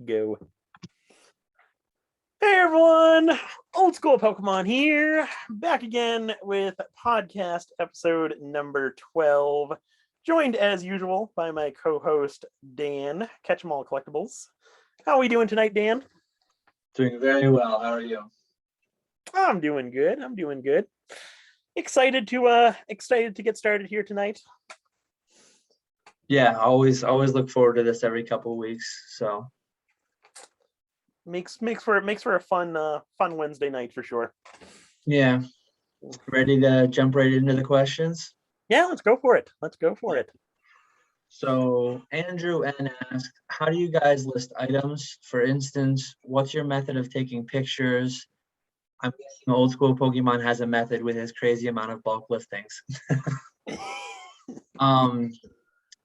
Go. Hey everyone, Old School Pokemon here, back again with podcast episode number 12, joined as usual by my co-host Dan, Catch 'em All Collectibles. How are we doing tonight, Dan? Doing very well. How are you? I'm doing good. Excited to get started here tonight. Yeah, always look forward to this every couple of weeks. So Makes for a fun Wednesday night for sure. yeah, ready to jump right into the questions? Yeah, let's go for it. So Andrew N asked, how do you guys list items? For instance, what's your method of taking pictures? I'm guessing Old School Pokemon has a method with his crazy amount of bulk listings.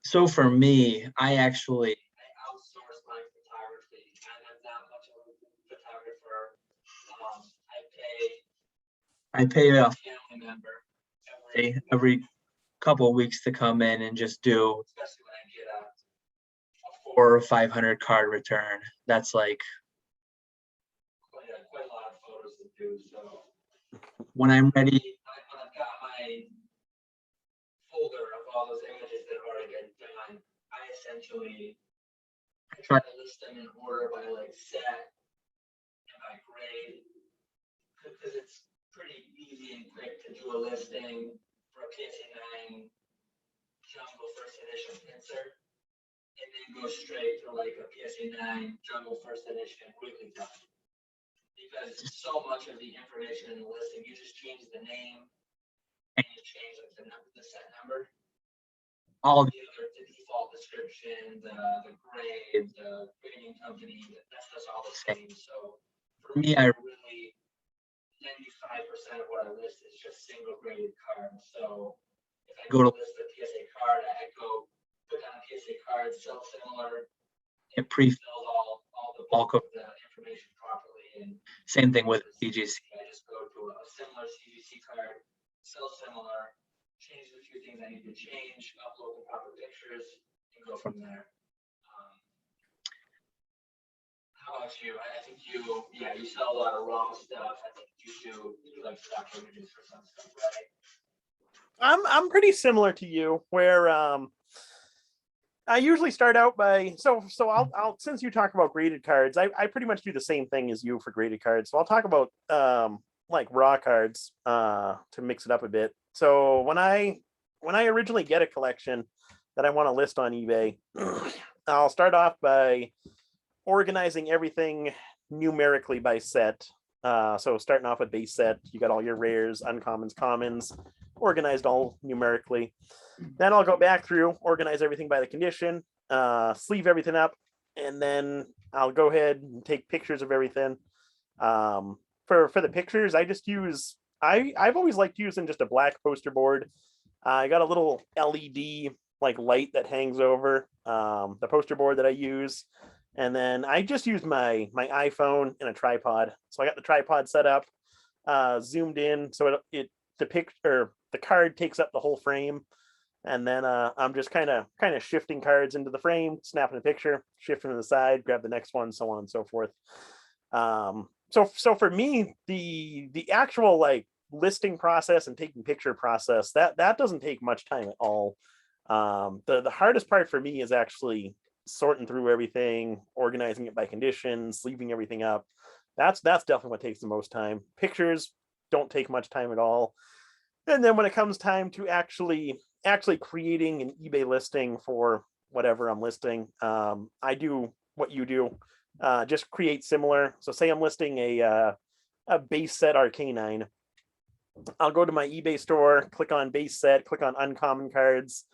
So for me, I outsource my photography. I'm not much of a photographer. I pay a family member every couple of weeks to come in and just do, especially when I get a 400 or 500 card return. That's like quite a lot of photos to do. So when I'm ready, when I've got my folder of all those images that have already been done, I try to list them in order by like set and by grade, because it's pretty easy and quick to do a listing for a PSA 9 Jungle First Edition Pinsir, and then go straight to like a PSA 9 Jungle First Edition Wigglytuff. Because so much of the information in the listing, you just change the name and you change like the set number. All the other, the default description, the grade, the grading company, that's just all the same. So for me, I really 95% of what I list is just single graded cards. So if I go to list a PSA card, I go put down PSA cards, sell similar. It pre-fills all the bulk of the information properly. And same thing with CGC. I just go to a similar CGC card, sell similar, change the few things I need to change, upload the proper pictures, and go from there. How about you? I think you sell a lot of raw stuff. I think you like stock images for some stuff, right? I'm pretty similar to you, where I usually start out by I'll since you talk about graded cards, I pretty much do the same thing as you for graded cards. So I'll talk about like raw cards to mix it up a bit. So when I originally get a collection that I want to list on eBay, I'll start off by organizing everything numerically by set. So starting off with base set, you got all your rares, uncommons, commons, organized all numerically. Then I'll go back through, organize everything by the condition, sleeve everything up, and then I'll go ahead and take pictures of everything. For the pictures, I just use I've always liked using just a black poster board. I got a little LED like light that hangs over the poster board that I use, and then I just use my iPhone and a tripod. So I got the tripod set up, zoomed in, so the card takes up the whole frame, and then I'm just kind of shifting cards into the frame, snapping a picture, shifting to the side, grab the next one, so on and so forth. So for me, the actual like listing process and taking picture process, that doesn't take much time at all. The hardest part for me is actually sorting through everything, organizing it by conditions, leaving everything up. That's definitely what takes the most time. Pictures don't take much time at all. And then when it comes time to actually creating an eBay listing for whatever I'm listing, I do what you do. Just create similar. So say I'm listing a base set Arcanine. I'll go to my eBay store, click on base set, click on uncommon cards,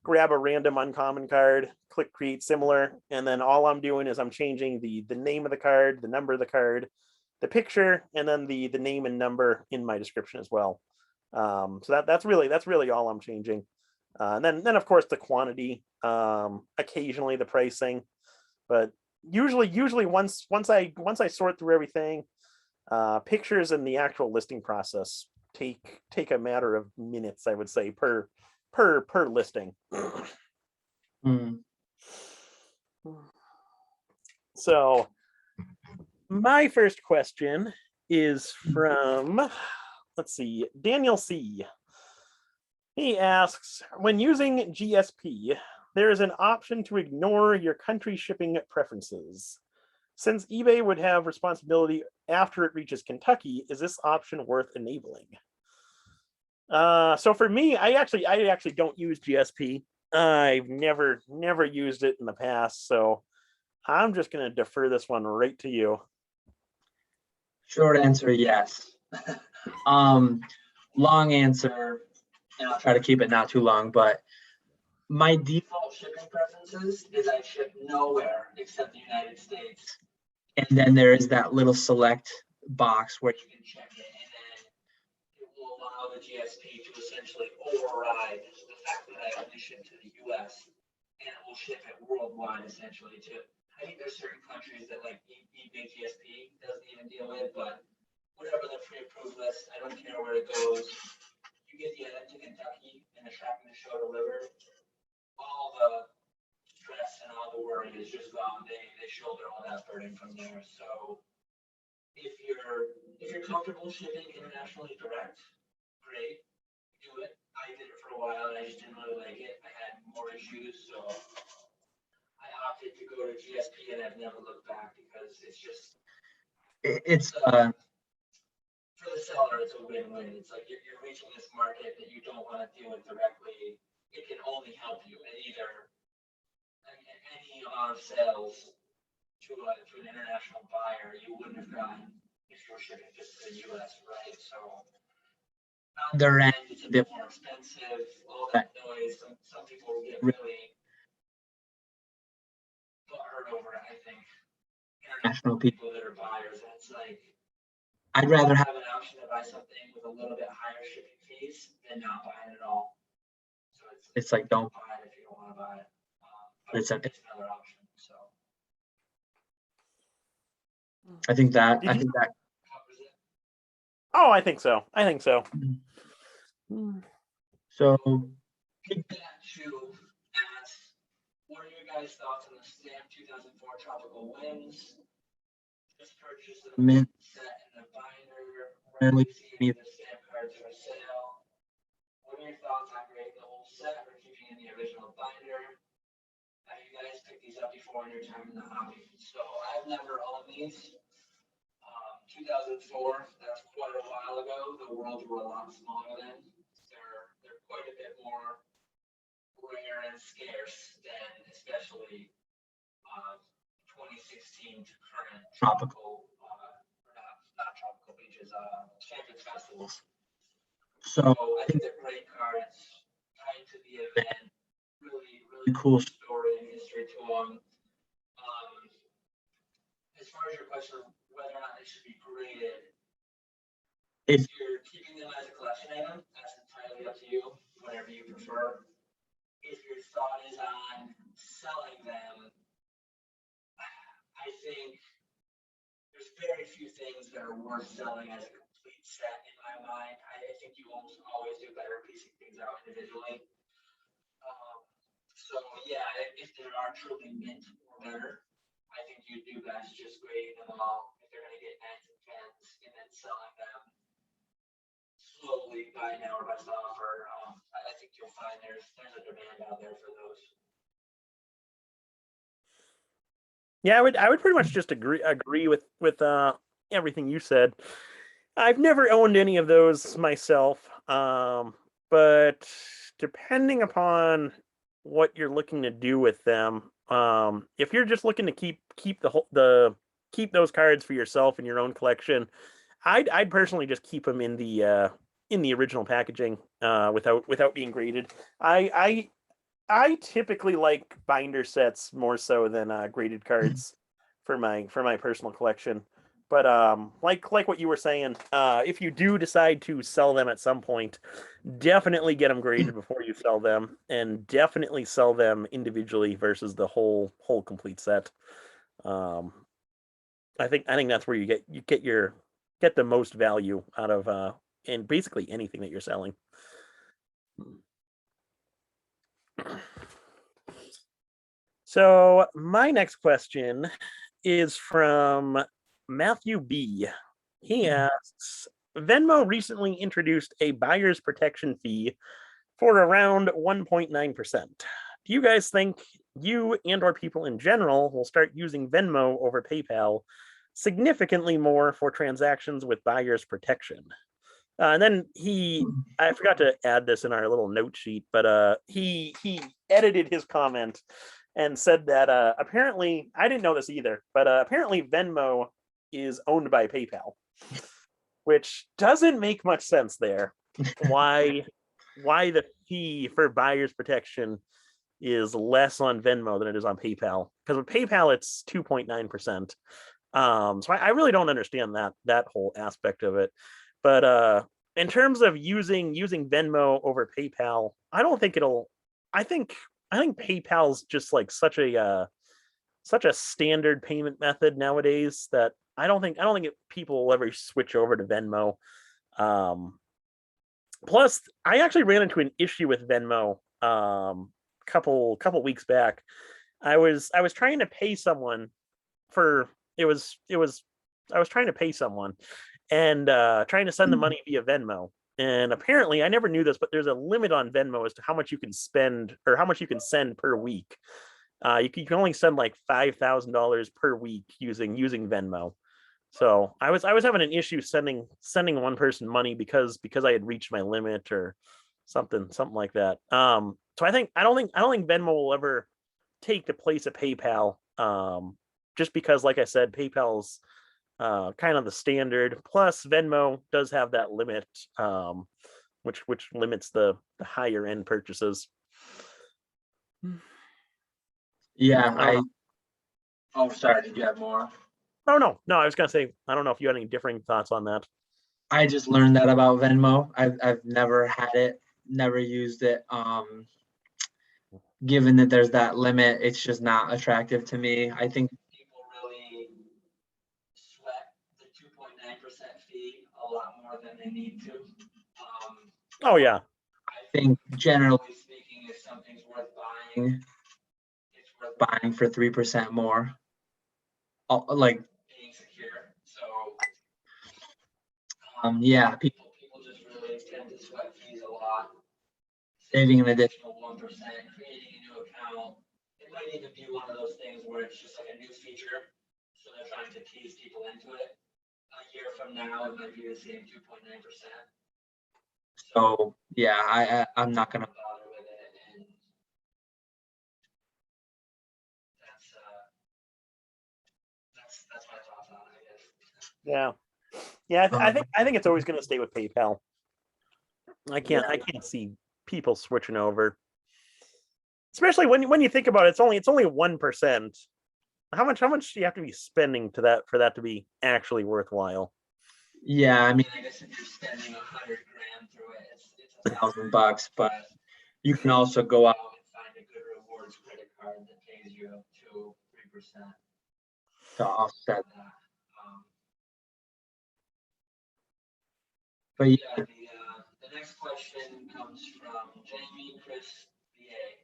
grab a random uncommon card, click create similar, and then all I'm doing is I'm changing the name of the card, the number of the card, the picture, and then the name and number in my description as well. So that's really all I'm changing. And then of course the quantity, occasionally the pricing, but usually once I sort through everything, pictures and the actual listing process take a matter of minutes, I would say, per listing. So my first question is from, let's see, Daniel C. He asks, when using GSP, there is an option to ignore your country shipping preferences. Since eBay would have responsibility after it reaches Kentucky, is this option worth enabling? So for me, I actually don't use GSP. I've never used it in the past, so I'm just going to defer this one right to you. Short answer, yes. Long answer, and I'll try to keep it not too long, but my default shipping preferences is I ship nowhere except the United States. And then there is that little select box where you can check it, and then it will allow the GSP to essentially override the fact that I only ship to the US, and it will ship it worldwide essentially too. I think there's certain countries that like eBay GSP doesn't even deal with, but whatever the pre-approved list, I don't care where it goes. You get the item to Kentucky and the tracking to show delivered, all the stress and all the worry is just gone. They shoulder all that burden from there. So if you're comfortable shipping internationally direct, great, do it. I did it for a while and I just didn't really like it. I had more issues, so I opted to go to GSP and I've never looked back because it's just it's for the seller it's a win-win. It's like you're reaching this market that you don't want to deal with directly. It can only help you in either any amount of sales to an international buyer you wouldn't have gotten if you were shipping just to the US, right? So on their end, it's a bit more expensive, all that noise. Some people will get really butthurt over it, I think. International people that are buyers, and it's like, I'd rather have an option to buy something with a little bit higher shipping fees than not buy it at all. So it's like, don't buy it if you don't want to buy it. But it's another option. So I think that covers it. Oh, I think so. So Pikachu asks, what are your guys' thoughts on the Stamp 2004 Tropical Winds? Just purchased the mint set in the binder. Rarely see any of the stamp cards for sale. What are your thoughts on grading the whole set or keeping in the original binder? Have you guys picked these up before in your time in the hobby? So I've never owned these. 2004, that's quite a while ago. The worlds were a lot smaller then. They're quite a bit more rare and scarce than especially 2016 to current tropical, not tropical beaches, Champions Festivals. So I think they're great cards, tied to the event, really cool story and history to them. As far as your question of whether or not they should be graded, if you're keeping them as a collection item, that's entirely up to you, whatever you prefer. If your thought is on selling them, I think there's very few things that are worth selling as a complete set in my mind. I think you almost always do better piecing things out individually. So yeah, if they are truly mint or better, I think you do best just grading them all if they're going to get 9s and 10s and then selling them slowly buy now or best offer. I think you'll find there's a demand out there for those. Yeah, I would pretty much just agree with everything you said. I've never owned any of those myself, but depending upon what you're looking to do with them, if you're just looking to keep keep those cards for yourself in your own collection, I'd personally just keep them in the original packaging without being graded. I typically like binder sets more so than graded cards for my personal collection. But like what you were saying, if you do decide to sell them at some point, definitely get them graded before you sell them, and definitely sell them individually versus the whole complete set. I think that's where you get the most value out of and basically anything that you're selling. So my next question is from Matthew B. He asks, Venmo recently introduced a buyer's protection fee for around 1.9%. Do you guys think you and or people in general will start using Venmo over PayPal significantly more for transactions with buyer's protection? And then I forgot to add this in our little note sheet, but he edited his comment and said that apparently, I didn't know this either, but apparently Venmo is owned by PayPal, which doesn't make much sense there. Why the fee for buyer's protection is less on Venmo than it is on PayPal? Because with PayPal it's 2.9%. So I really don't understand that whole aspect of it. But in terms of using Venmo over PayPal, I don't think it'll. I think PayPal's just like such a standard payment method nowadays that I don't think people will ever switch over to Venmo. Plus, I actually ran into an issue with Venmo couple weeks back. I was trying to pay someone for it was I was trying to pay someone and trying to send the money via Venmo. And apparently, I never knew this, but there's a limit on Venmo as to how much you can spend or how much you can send per week. You can only send like $5,000 per week using Venmo. So I was having an issue sending one person money because I had reached my limit or something like that. So I don't think Venmo will ever take the place of PayPal. Just because, like I said, PayPal's kind of the standard. Plus, Venmo does have that limit, which limits the higher end purchases. Yeah, oh, sorry, did you have more? Oh no, I was gonna say I don't know if you had any differing thoughts on that. I just learned that about Venmo. I've never had it, never used it. Given that there's that limit, it's just not attractive to me. I think People really sweat the 2.9% fee a lot more than they need to. Oh yeah, I think generally speaking, if something's worth buying, it's worth buying for 3% more. Like being secure. So yeah, people just really tend to sweat fees a lot. Saving an additional 1%, creating a new account. It might even be one of those things where it's just like a new feature. So they're trying to tease people into it. A year from now, it might be the same 2.9%. So yeah, I'm not gonna bother with it, and that's my thoughts on it, I guess. yeah. I think it's always going to stay with PayPal. I can't see people switching over, especially when you think about it. It's only 1%. How much do you have to be spending for that to be actually worthwhile? Yeah, I mean, I guess if you're spending $100,000 through it, it's $1,000, but you can also go out and find a good rewards credit card that pays you up to 3% to offset. But Yeah, yeah, the next question comes from Jamie Chris VA.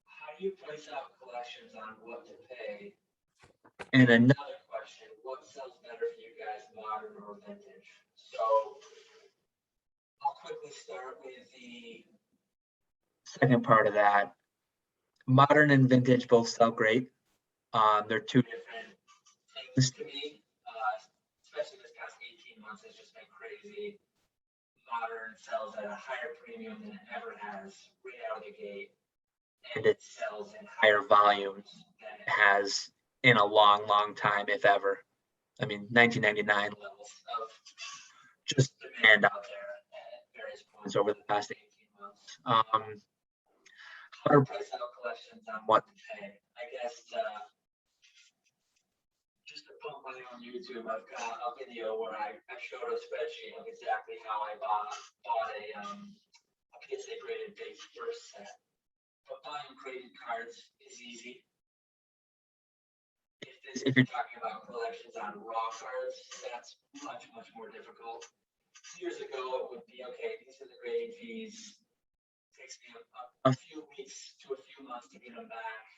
How do you price out collections on what to pay? and Another question, what sells better for you guys, modern or vintage? So I'll quickly start with the second part of that. Modern and vintage both sell great. They're two different things to me, especially this past 18 months has just been crazy. Modern sells at a higher premium than it ever has right out of the gate, and it sells in higher volumes than it has in a long, long time, if ever. I mean, 1999 levels of just demand out there at various points over the past 18 months. How to price out collections on what to pay? I guess just to pump money on YouTube, I've got a video where I showed a spreadsheet of exactly how I bought a PSA graded base first set. But buying graded cards is easy. If you're talking about collections on raw cards, that's much more difficult. Years ago, it would be okay. These are the grading fees. It takes me a few weeks to a few months to get them back.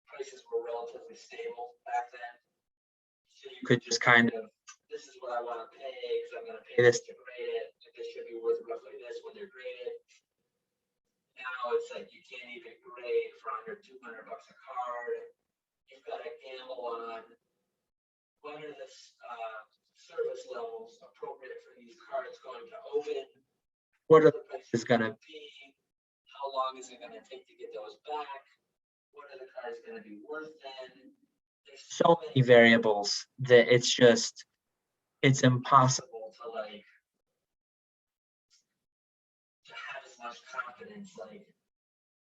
prices were relatively stable back then. So you could just kind of, This is what I want to pay because I'm going to Pay pay this- this to grade it. And this should be worth roughly this when they're graded. Now it's like you can't even grade for under $200 a card. You've got to gamble on what are the service levels appropriate for these cards going to open. what are the the prices prices gonna be? How long is it going to take to get those back? What are the cards going to be worth then? There's so many variables that it's impossible. impossible to like to have as much confidence like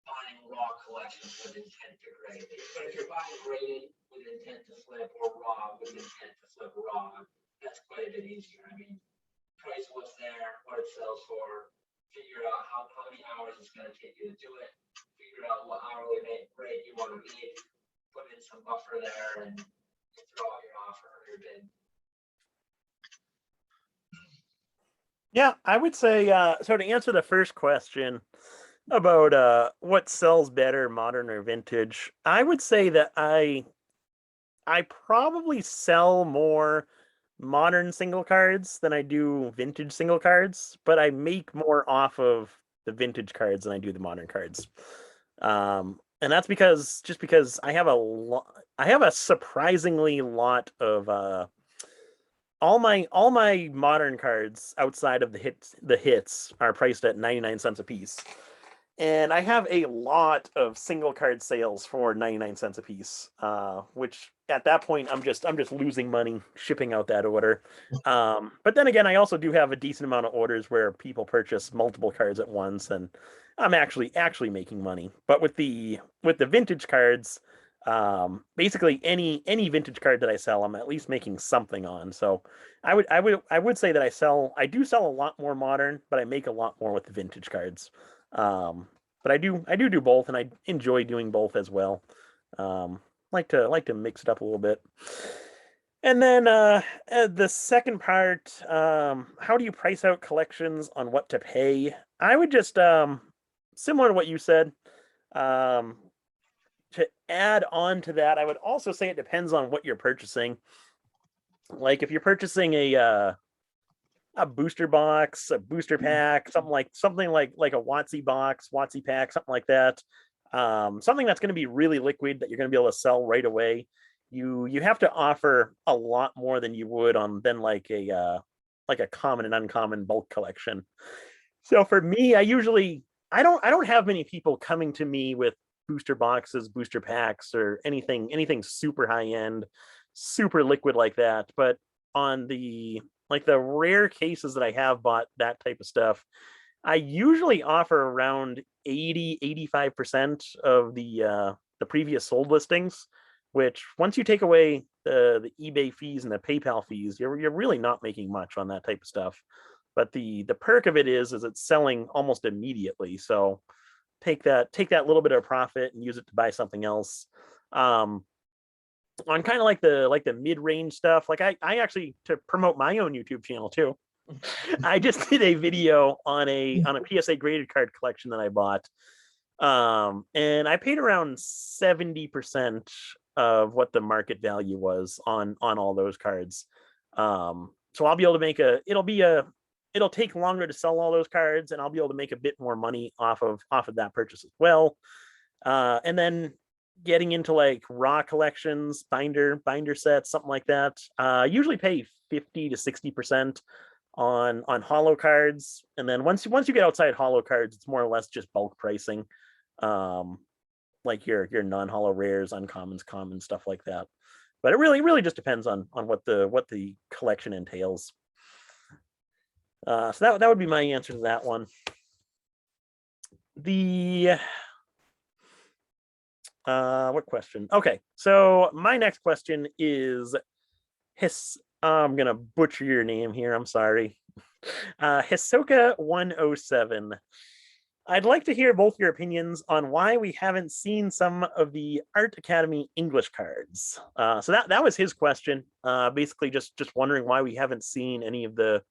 buying raw collections with intent to grade. But if you're buying graded with intent to flip or raw with intent to flip raw, that's quite a bit easier. I mean, price what's there, what it sells for, figure out how many hours it's going to take you to do it, figure out what hourly rate you want to make, put in some buffer there, and throw out your offer or your bid. Yeah, I would say so to answer the first question about what sells better, modern or vintage, I would say that I probably sell more modern single cards than I do vintage single cards, but I make more off of the vintage cards than I do the modern cards. And that's because I have a surprisingly lot of all my modern cards outside of the hits are priced at 99 cents a piece. And I have a lot of single card sales for 99 cents a piece, which at that point I'm just losing money shipping out that order. But then again, I also do have a decent amount of orders where people purchase multiple cards at once, and I'm actually making money. But with the vintage cards, basically any vintage card that I sell, I'm at least making something on. So I would say that I do sell a lot more modern, but I make a lot more with the vintage cards. But I do both, and I enjoy doing both as well. Like to mix it up a little bit. And then the second part, how do you price out collections on what to pay? I would just similar to what you said. To add on to that, I would also say it depends on what you're purchasing. Like if you're purchasing a booster box, a booster pack, something like a WotC box, WotC pack, something like that. Something that's going to be really liquid that you're going to be able to sell right away. You have to offer a lot more than you would on than like a common and uncommon bulk collection. So for me, I don't have many people coming to me with booster boxes, booster packs, or anything super high end, super liquid like that. But on the rare cases that I have bought that type of stuff, I usually offer around 85% of the previous sold listings, which once you take away the eBay fees and the PayPal fees, you're really not making much on that type of stuff. But the perk of it is it's selling almost immediately. So take that little bit of profit and use it to buy something else. On kind of like the mid-range stuff, like I actually, to promote my own YouTube channel too, I just did a video on a PSA graded card collection that I bought. And I paid around 70% of what the market value was on all those cards. So I'll be able to it'll take longer to sell all those cards, and I'll be able to make a bit more money off of that purchase as well. And then getting into like raw collections, binder sets, something like that. Usually pay 50 to 60% on holo cards, and then once you get outside holo cards, it's more or less just bulk pricing, like your non-holo rares, uncommons, common stuff like that. But it really just depends on what the collection entails. So that would be my answer to that one. The what question? Okay, so my next question is I'm gonna butcher your name here. I'm sorry. Hisoka 107. I'd like to hear both your opinions on why we haven't seen some of the Art Academy English cards. So that was his question. Basically, just wondering why we haven't seen any of the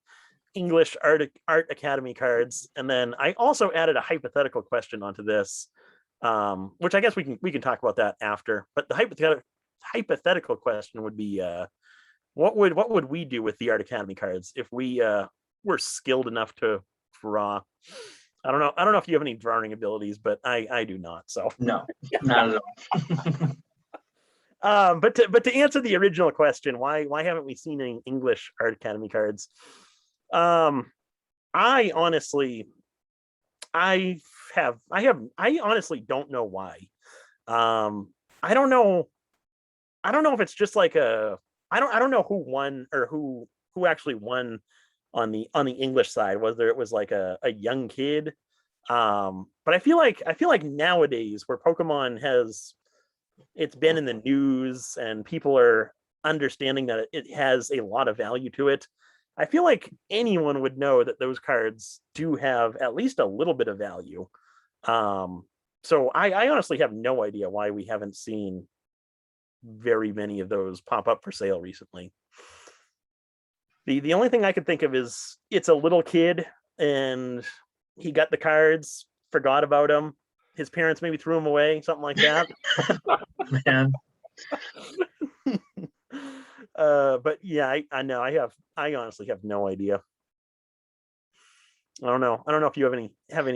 English Art Academy cards. And then I also added a hypothetical question onto this. Which I guess we can talk about that after. But the hypothetical question would be, what would we do with the Art Academy cards if we were skilled enough to draw? I don't know. I don't know if you have any drawing abilities, but I do not. So No, not at all. but to answer the original question, why haven't we seen any English Art Academy cards? I honestly honestly don't know why. I don't know. I don't know if it's just like I don't know who won or who actually won on the English side, whether it was like a young kid. But I feel like nowadays where Pokemon it's been in the news and people are understanding that it has a lot of value to it. I feel like anyone would know that those cards do have at least a little bit of value. So I honestly have no idea why we haven't seen very many of those pop up for sale recently. The only thing I could think of is it's a little kid and he got the cards, forgot about them. His parents maybe threw them away, something like that. Man. But yeah, I know I honestly have no idea. I don't know if you have any You thoughts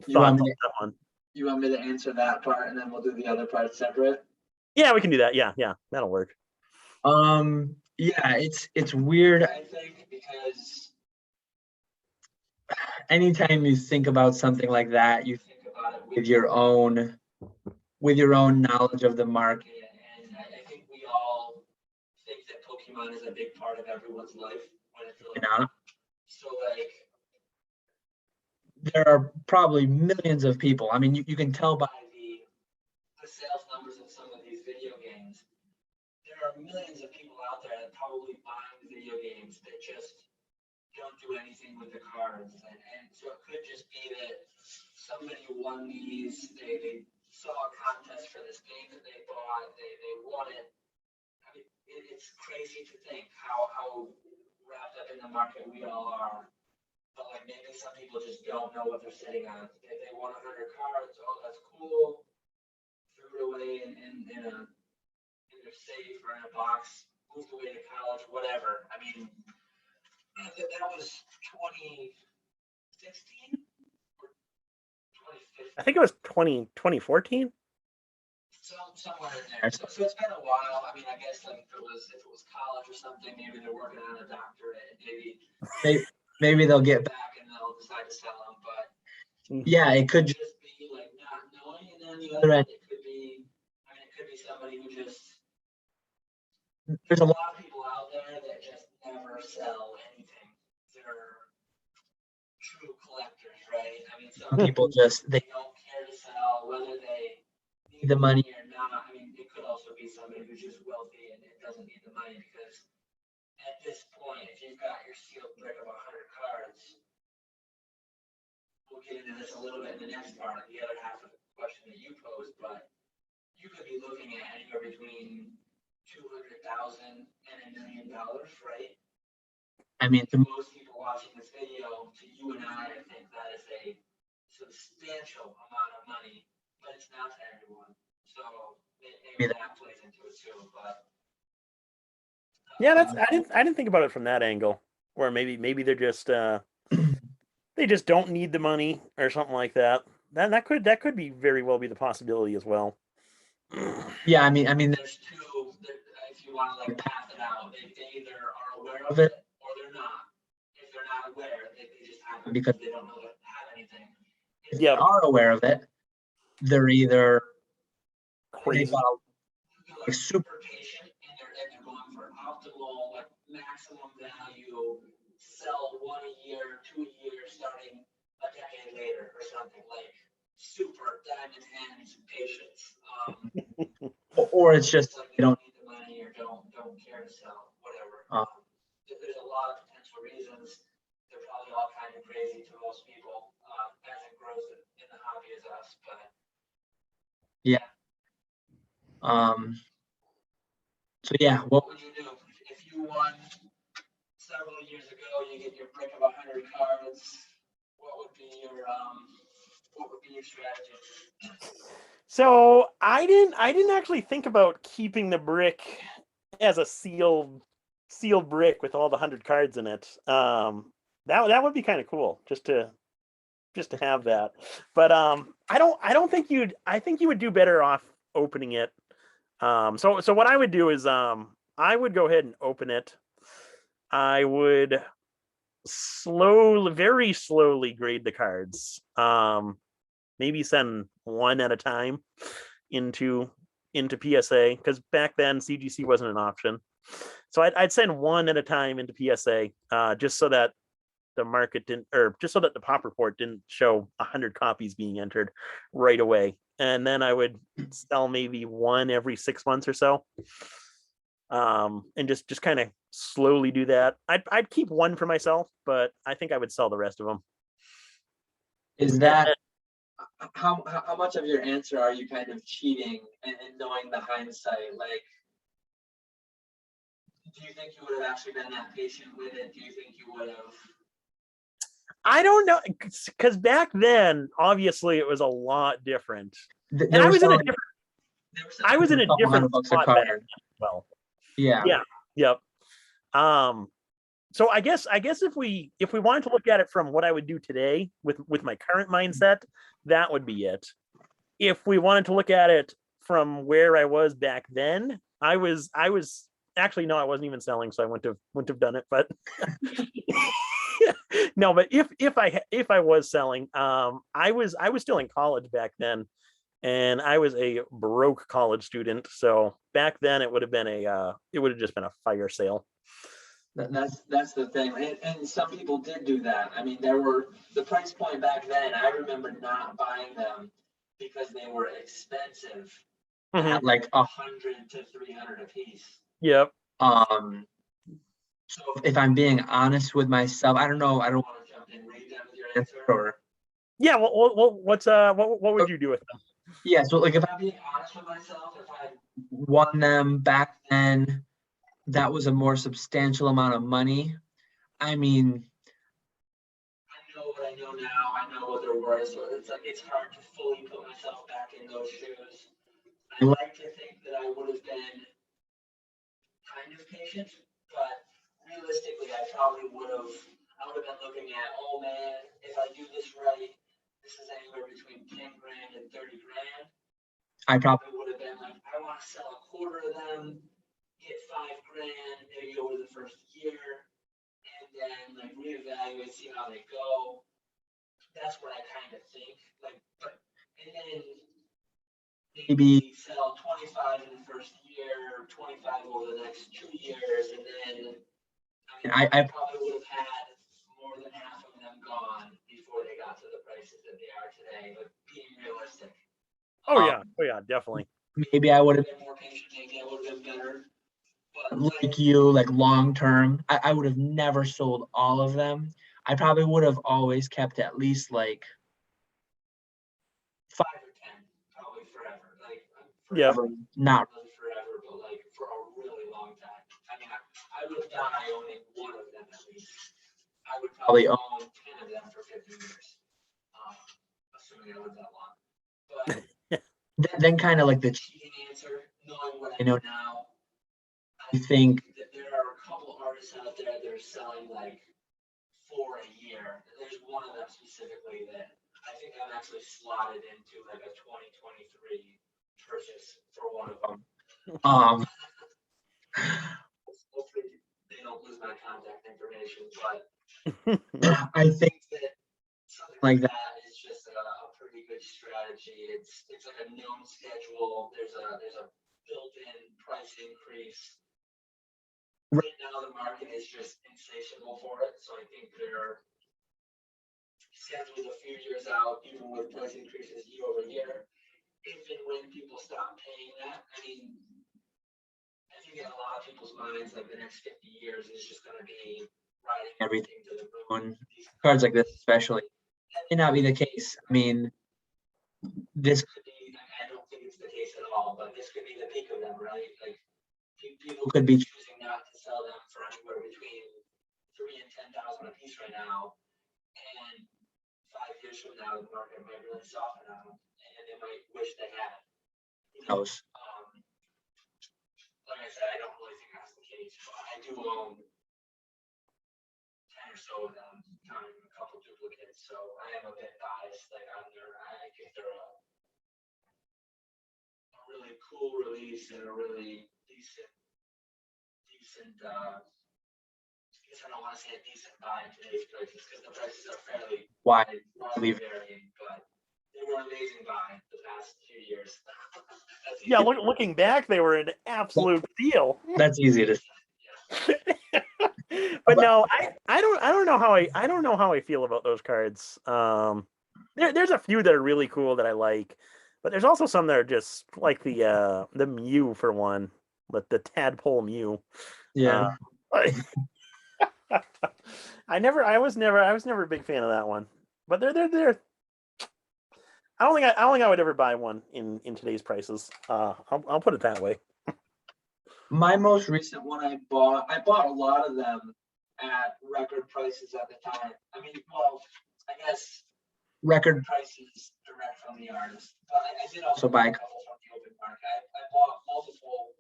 want on me to, that one. you want me to answer that part and then we'll do the other part separate? Yeah, we can do that. Yeah, that'll work. Yeah, it's weird, I think, because anytime you think about something like that, you think about it with your own knowledge of the market. And I think we all think that Pokemon is a big part of everyone's life when it's really not. So like there are probably millions of people. I mean, you can tell by the sales numbers of some of these video games. There are millions of people out there that probably buying video games that just don't do anything with the cards. And so it could just be that somebody won these, they saw a contest for this game that they bought, they won it. I mean, it's crazy to think how wrapped up in the market we all are. But like maybe some people just don't know what they're sitting on. If they won 100 cards, oh, that's cool. Threw it away in their safe or in a box, moved away to college, whatever. I mean, that was 2016 or 2015. I think it was 2014. Somewhere in there. So it's been a while. I mean, I guess like if it was college or something, maybe they're working on a doctorate, and maybe they'll get back and they'll decide to sell them. But yeah, it could just be like not knowing, and then on the other end, it could be somebody who just there's a lot of people out there that just never sell anything. They're true collectors, right? I mean, some people just they don't care to sell, whether they need the money or not. I mean, it could also be somebody who's just wealthy and doesn't need the money because at this point, if you've got your sealed brick of 100 cards, we'll get into this a little bit in the next part, the other half of the question that you posed, but you could be looking at anywhere between $200,000 and $1 million, right? I mean, to most people watching this video, to you and I think that is a substantial amount of money, but it's not to everyone. So maybe that plays into it too. But yeah, I didn't think about it from that angle, where maybe they're just they just don't need the money or something like that. That could be very well be the possibility as well. Yeah, I mean, there's two. If you want to like path it out, they either are aware of it or they're not. If they're not aware, they just have it because they don't know that have anything. If they are aware of it, they're either Crazy. Like super patient and they're going for optimal, like maximum value, sell 1 a year, 2 a year, starting a decade later or something, like super diamond hands patience. Or it's just like they don't need the money or don't care to sell, whatever. There's a lot of potential reasons. They're probably all kind of crazy to most people as it grows in the hobby as us, but yeah. So yeah, what would you do if you won several years ago? You get your brick of 100 cards. What would be your what would be your strategy? So I didn't actually think about keeping the brick as a sealed brick with all the 100 cards in it. That would be kind of cool just to have that. But I don't think I think you would do better off opening it. So what I would do is I would go ahead and open it. I would very slowly grade the cards. Maybe send one at a time into PSA, because back then CGC wasn't an option. So I'd send one at a time into PSA, just so that the market didn't, or just so that the pop report didn't show 100 copies being entered right away. And then I would sell maybe one every 6 months or so. And just kind of slowly do that. I'd keep one for myself, but I think I would sell the rest of them. Is that how much of your answer are you kind of cheating and knowing the hindsight? Like, do you think you would have actually been that patient with it? Do you think you would have? I don't know, because back then, obviously, it was a lot different. They And I were was in a selling- different. they were I was in a selling couple different $100 a spot back card. then as well. Yeah. Yeah. Yep. So I guess if we wanted to look at it from what I would do today with my current mindset, that would be it. If we wanted to look at it from where I was back then, I was actually, no, I wasn't even selling, so I wouldn't have done it. But no, but if I was selling, I was still in college back then, and I was a broke college student. So back then it would have just been a fire sale. That's the thing, and some people did do that. I mean, there were the price point back then. I remember not buying them because they were expensive, at like 100 to 300 a piece. Yep. So if I'm being honest with myself, I don't know. I don't want to jump in. Were you done with your answer, or? Yeah. Well, what would you do with them? Yeah. So like, if I'm being honest with myself, if I won them back then, that was a more substantial amount of money. I mean, I know what I know now. I know what they're worth, so it's like it's hard to fully put myself back in those shoes. I like to think that I would have been kind of patient, but realistically, I would have been looking at, oh man, if I do this right, this is anywhere between 10 grand and 30 grand. I probably would have been like, I want to sell a quarter of them, get 5 grand, maybe over the first year, and then like reevaluate, see how they go. That's what I kind of think. And then maybe sell 25 in the first year, 25 over the next 2 years, and then I probably would have had more than half of them gone before they got to the prices that they are today. But being realistic. Oh yeah, definitely. Maybe I would have been more patient. Maybe I would have been better. But like you, like long term, I would have never sold all of them. I probably would have always kept at least like 5 or 10, probably forever. Like Yeah. forever, not forever, but like for a really long time. I mean, I would die owning one of them at least. I would probably own 10 of them for 50 years, assuming I lived that long. But then kind of like the cheating answer, knowing what I know now, I think that there are a couple artists out there that are selling like 4 a year. There's one of them specifically that I think I'm actually slotted into like a 2023 purchase for one of them. Hopefully they don't lose my contact information, but I think that something like like that is just a pretty good strategy. It's like a known schedule. There's a built-in price increase. Right now, the market is just insatiable for it. So I think they're scheduled a few years out, even with price increases year over year. If and when people stop paying that, I mean, I think in a lot of people's minds, like the next 50 years is just going to be riding everything to the moon. cards like this, especially, that may not be the case. I mean, this could be, I don't think it's the case at all, but this could be the peak of them, right? Like people could be choosing not to sell them for anywhere between 3,000 and 10,000 a piece right now, and 5 years from now, the market might really soften on them, and they might wish they had. Who knows? Like I said, I don't really think that's the case, but I do own 10 or so of them, counting a couple duplicates, so I am a bit biased. Like on their, I think they're a really cool release and a really decent. I guess I don't want to say a decent buy in today's prices because the prices are fairly widely varying, but they were an amazing buy the past few years. Yeah, looking back, they were an absolute steal. That's easy to say. But no, I don't know how I feel about those cards. There's a few that are really cool that I like, but there's also some that are just like the Mew for one, the Tadpole Mew. Yeah. I was never a big fan of that one, but they're. I don't think I would ever buy one in today's prices. I'll put it that way. My most recent one I bought a lot of them at record prices at the time. I mean, well, I guess record prices direct from the artist, but I did also buy a couple from the open market. I bought multiple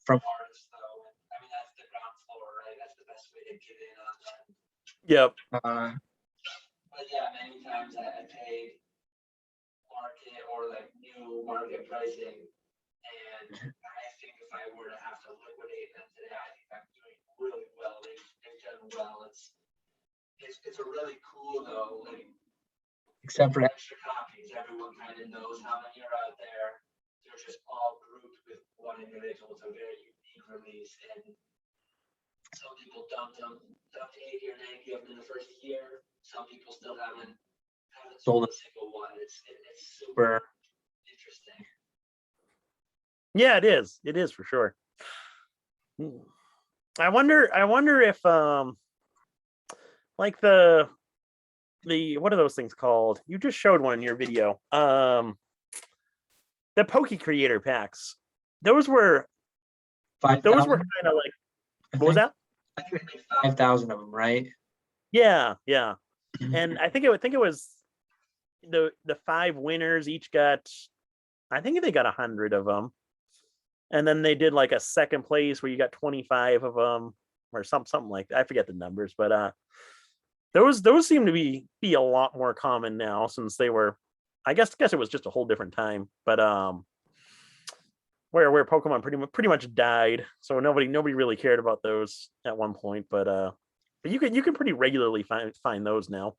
from artists though. I mean, that's the ground floor, right? That's the best way to get in on them. Yep. But yeah, many times I paid market or like new market pricing, and I think if I were to have to liquidate them today, I think I'm doing really well. They've done well. It's a really cool though. Like, except for extra copies, everyone kind of knows how many are out there. They're just all grouped with one individual. It's a very unique release, and some people dumped 80 or 90 of them in the first year. Some people still haven't sold a single one. It's super interesting. Yeah, it is. It is for sure. I wonder if like the what are those things called? You just showed one in your video. The Poke Creator packs. Those were 5,000. Those were kind of like, what was that? I think we made 5,000 of them, right? Yeah. And I think it was the 5 winners each got, I think they got 100 of them, and then they did like a second place where you got 25 of them or something like that. I forget the numbers, but those seem to be a lot more common now since they were, I guess it was just a whole different time, but where Pokemon pretty much died, so nobody really cared about those at one point, but you can pretty regularly find those now.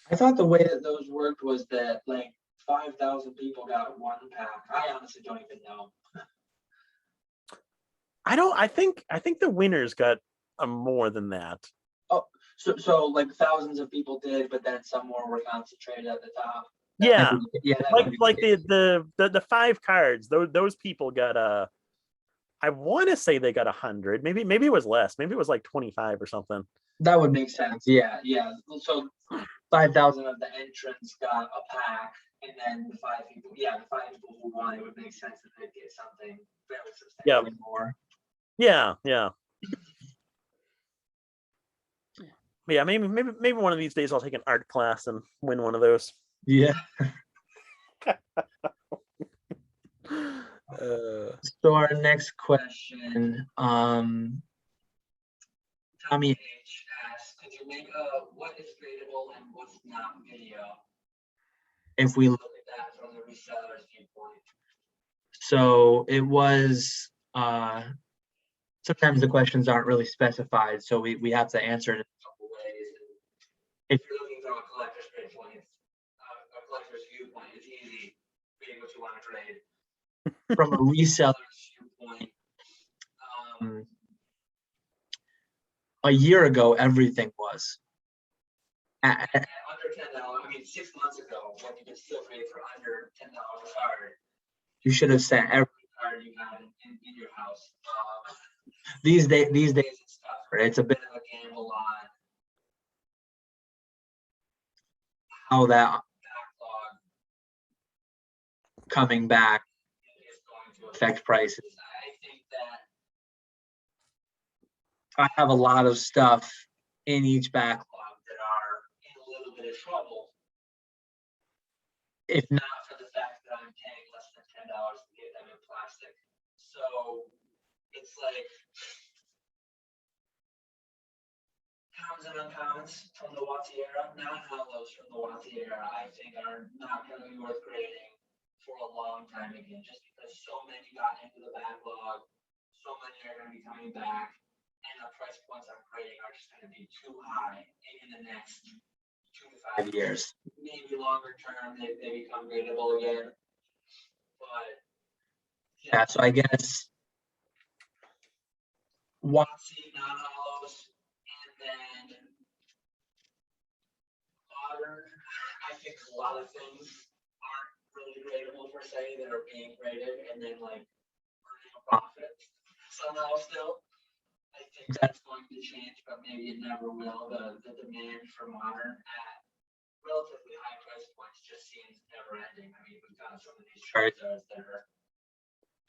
I thought the way that those worked was that like 5,000 people got one pack. I honestly don't even know. I think the winners got more than that. Oh, so like thousands of people did, but then some more were concentrated at the top. Yeah, like the the 5 cards. Those people got I want to say they got 100. Maybe it was less. Maybe it was like 25 or something. That would make sense. Yeah. So 5,000 of the entrants got a pack, and then the 5 people who won, it would make sense that they'd get something fairly substantially more. Yeah. Yeah, maybe one of these days I'll take an art class and win one of those. Yeah. So our next question, Tommy H asks, could you make what is gradable and what's not video? If we look at that from the reseller's viewpoint. So it was sometimes the questions aren't really specified, so we have to answer it in a couple ways. If you're looking from a collector's viewpoint, it's easy reading what you want to trade. From a reseller's viewpoint, a year ago everything was at under $10. I mean, 6 months ago, when you could still trade for under $10 a card, you should have sent every card you had in your house. These days it's tougher. It's a bit of a gamble on how that backlog coming back is going to affect prices. I think that I have a lot of stuff in each backlog that are in a little bit of trouble. if not for the fact that I'm paying less than $10 to get them in plastic. So it's like commons and uncommons from the Watsy era, non-hollows from the Watsy era, I think are not going to be worth grading for a long time again, just because so many got into the backlog, so many are going to be coming back, and the price points I'm grading are just going to be too high in the next 2 to 5 years. Maybe longer term, they become gradable again. But yeah, so I guess Watsy, non-hollows, and then modern. I think a lot of things aren't really gradable per se that are being graded and then like earning a profit somehow still. I think that's going to change, but maybe it never will. The demand for modern at relatively high price points just seems never ending. I mean, we've got some of these Charizards that are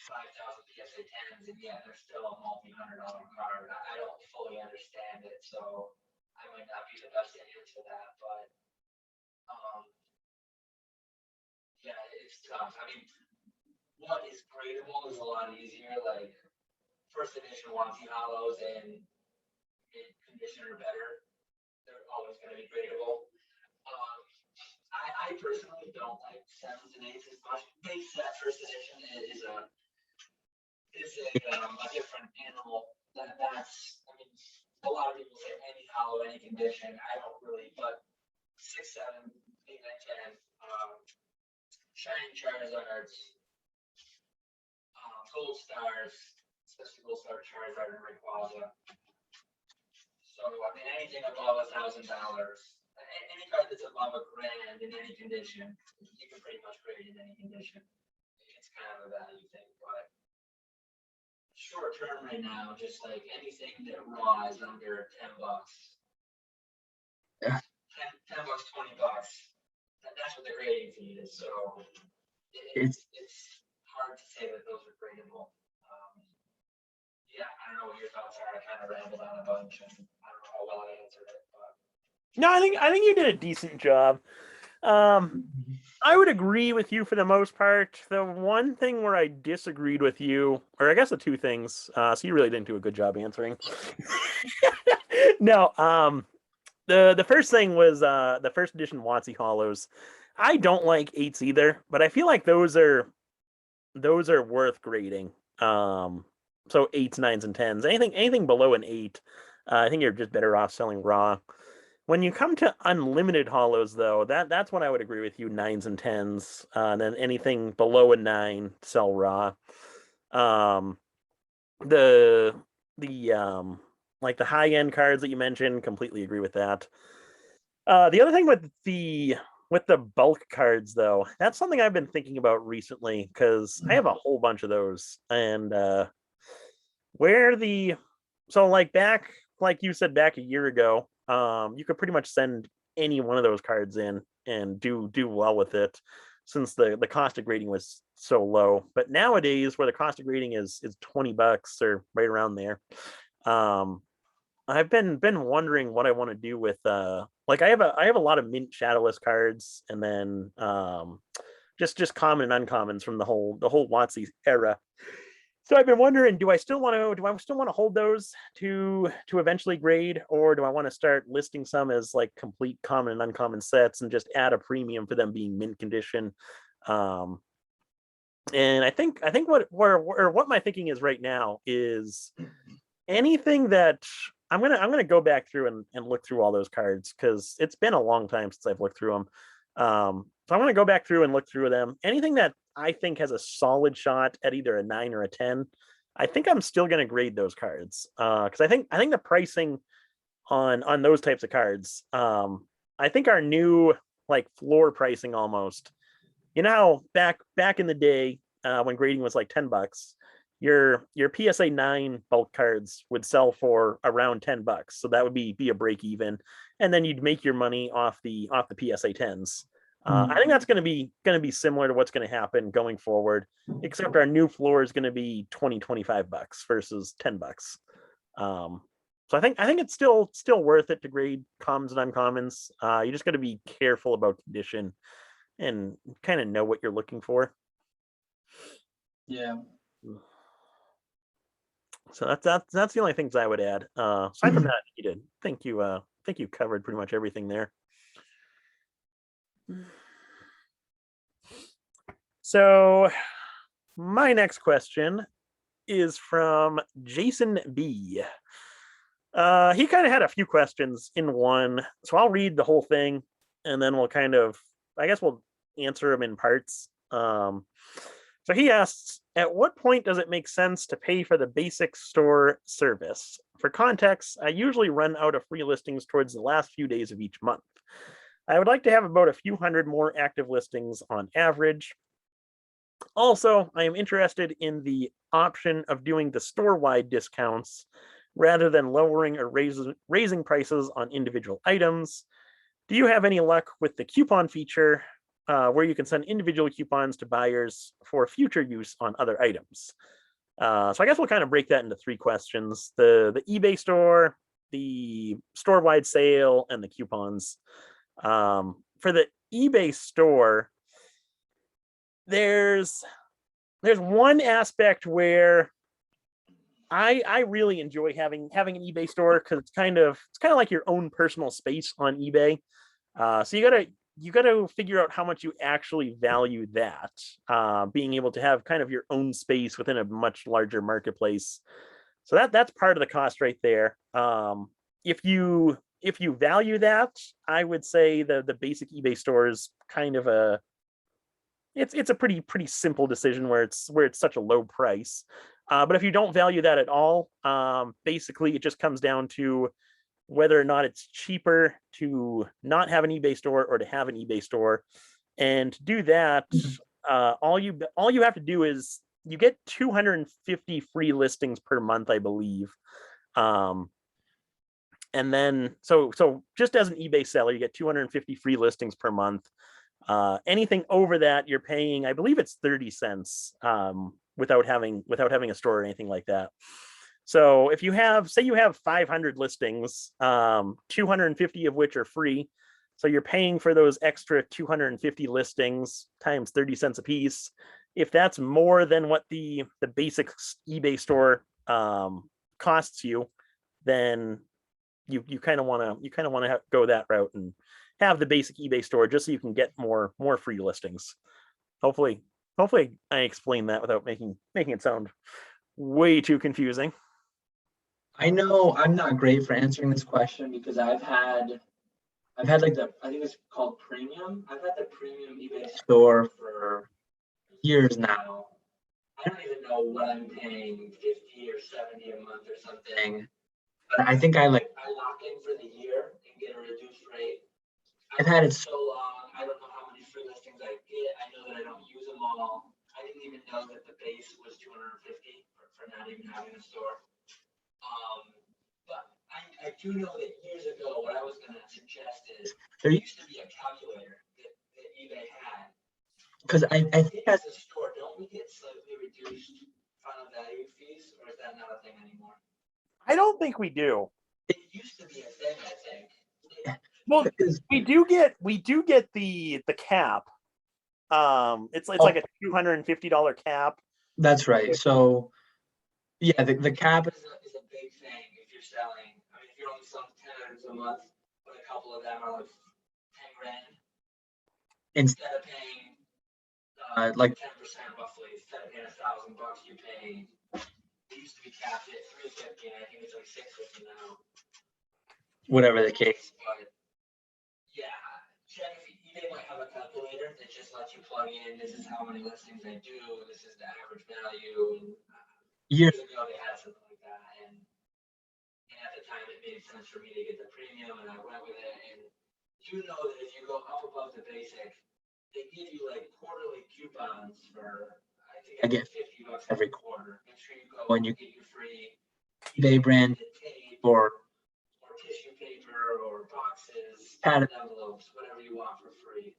5,000 PSA 10s, and yet they're still a multi-$100 card. I don't fully understand it, so I might not be the best to answer that, but yeah, it's tough. I mean, what is gradable is a lot easier. Like first edition Watsy hollows and mid condition or better, they're always going to be gradable. I personally don't like 7s and 8s as much. Base set first edition is a different animal. That's I mean, a lot of people say any hollow, any condition. I don't really, but 6, 7, 8, 9, 10, Shining Charizards, Gold Stars, especially Gold Star Charizard and Rayquaza. So I mean, anything above $1,000, any card that's above $1,000 in any condition, you can pretty much grade in any condition. It's kind of a value thing, but short term right now, just like anything that raw is under $10. Yeah. $10, $20. That's what the grading fee is. So it's hard to say that those are gradable. Yeah, I don't know what your thoughts are. I kind of rambled on a bunch, and I don't know how well I answered it, but No, I think you did a decent job. I would agree with you for the most part. The one thing where I disagreed with you, or I guess the two things, so you really didn't do a good job answering. No, the first thing was the first edition Watsy hollows. I don't like 8s either, but I feel like those are worth grading. So 8s, 9s, and 10s. Anything below an 8, I think you're just better off selling raw. When you come to unlimited hollows, though, that's when I would agree with you. 9s and 10s. Then anything below a 9, sell raw. The like the high end cards that you mentioned, completely agree with that. The other thing with the bulk cards, though, that's something I've been thinking about recently because I have a whole bunch of those, and so like you said back a year ago, you could pretty much send any one of those cards in and do well with it, since the cost of grading was so low. But nowadays, where the cost of grading is $20 or right around there, I've been wondering what I want to do with like I have a lot of mint shadowless cards, and then just common and uncommons from the whole Watsy era. So I've been wondering, do I still want to hold those to eventually grade, or do I want to start listing some as like complete common and uncommon sets and just add a premium for them being mint condition? And I think what my thinking is right now is anything that I'm gonna go back through and look through all those cards, because it's been a long time since I've looked through them. So I'm gonna go back through and look through them. Anything that I think has a solid shot at either a 9 or a 10, I think I'm still gonna grade those cards. Because I think the pricing on those types of cards, I think our new like floor pricing almost. You know how back in the day, when grading was like $10, your PSA 9 bulk cards would sell for around $10. So that would be a break even, and then you'd make your money off the PSA 10s. I think that's going to be similar to what's going to happen going forward, except our new floor is going to be $20-$25 versus $10. So I think it's still worth it to grade commons and uncommons. You just got to be careful about condition, and kind of know what you're looking for. Yeah. So that's the only things I would add. Aside from that, you did. Think you covered pretty much everything there. So my next question is from Jason B. He kind of had a few questions in one, so I'll read the whole thing, and then I guess we'll answer them in parts. So he asks, at what point does it make sense to pay for the basic store service? For context, I usually run out of free listings towards the last few days of each month. I would like to have about a few hundred more active listings on average. Also, I am interested in the option of doing the store-wide discounts rather than lowering or raising prices on individual items. Do you have any luck with the coupon feature where you can send individual coupons to buyers for future use on other items? So I guess we'll kind of break that into three questions: the eBay store, the store-wide sale, and the coupons. For the eBay store, there's one aspect where I really enjoy having an eBay store because it's kind of like your own personal space on eBay. So you gotta figure out how much you actually value that, being able to have kind of your own space within a much larger marketplace. So that's part of the cost right there. If you value that, I would say the basic eBay store is kind of it's a pretty simple decision where it's such a low price. But if you don't value that at all, basically it just comes down to whether or not it's cheaper to not have an eBay store or to have an eBay store. And to do that, all you have to do is you get 250 free listings per month, I believe. And then so just as an eBay seller, you get 250 free listings per month. Anything over that, you're paying, I believe it's 30 cents, without having a store or anything like that. So if you have, say you have 500 listings, 250 of which are free, so you're paying for those extra 250 listings times 30 cents a piece. If that's more than what the basic eBay store costs you, then you kind of want to go that route and have the basic eBay store just so you can get more free listings. Hopefully I explained that without making it sound way too confusing. I know I'm not great for answering this question because I've had like I think it's called premium. I've had the premium eBay store for years now. I don't even know what I'm paying, 50 or 70 a month or something. But I think I lock in for the year and get a reduced rate. I've had it so long, I don't know how many free listings I get. I know that I don't use them all. I didn't even know that the base was 250 for not even having a store. But I do know that years ago, what I was going to suggest is there used to be a calculator that eBay had. Because I think as a store, don't we get slightly reduced final value fees, or is that not a thing anymore? I don't think we do. It used to be a thing, I think. Well, we do get the cap. It's like a $250 cap. That's right. So yeah, the cap is a big thing if you're selling. I mean, if you're only selling 10 items a month, but a couple of them are like 10 grand, instead of paying like 10% roughly, instead of paying $1,000, you pay. It used to be capped at 350, and I think it's like 650 now. Whatever the case, but yeah, check if eBay might have a calculator that just lets you plug in. This is how many listings I do. This is the average value. And years ago, they had something like that, and at the time, it made sense for me to get the premium, and I went with it. And you know that if you go up above the basic, they give you like quarterly coupons for. I get $50 every quarter. Make sure you go and you get your free eBay branded tape or tissue paper or boxes, padded envelopes, whatever you want for free.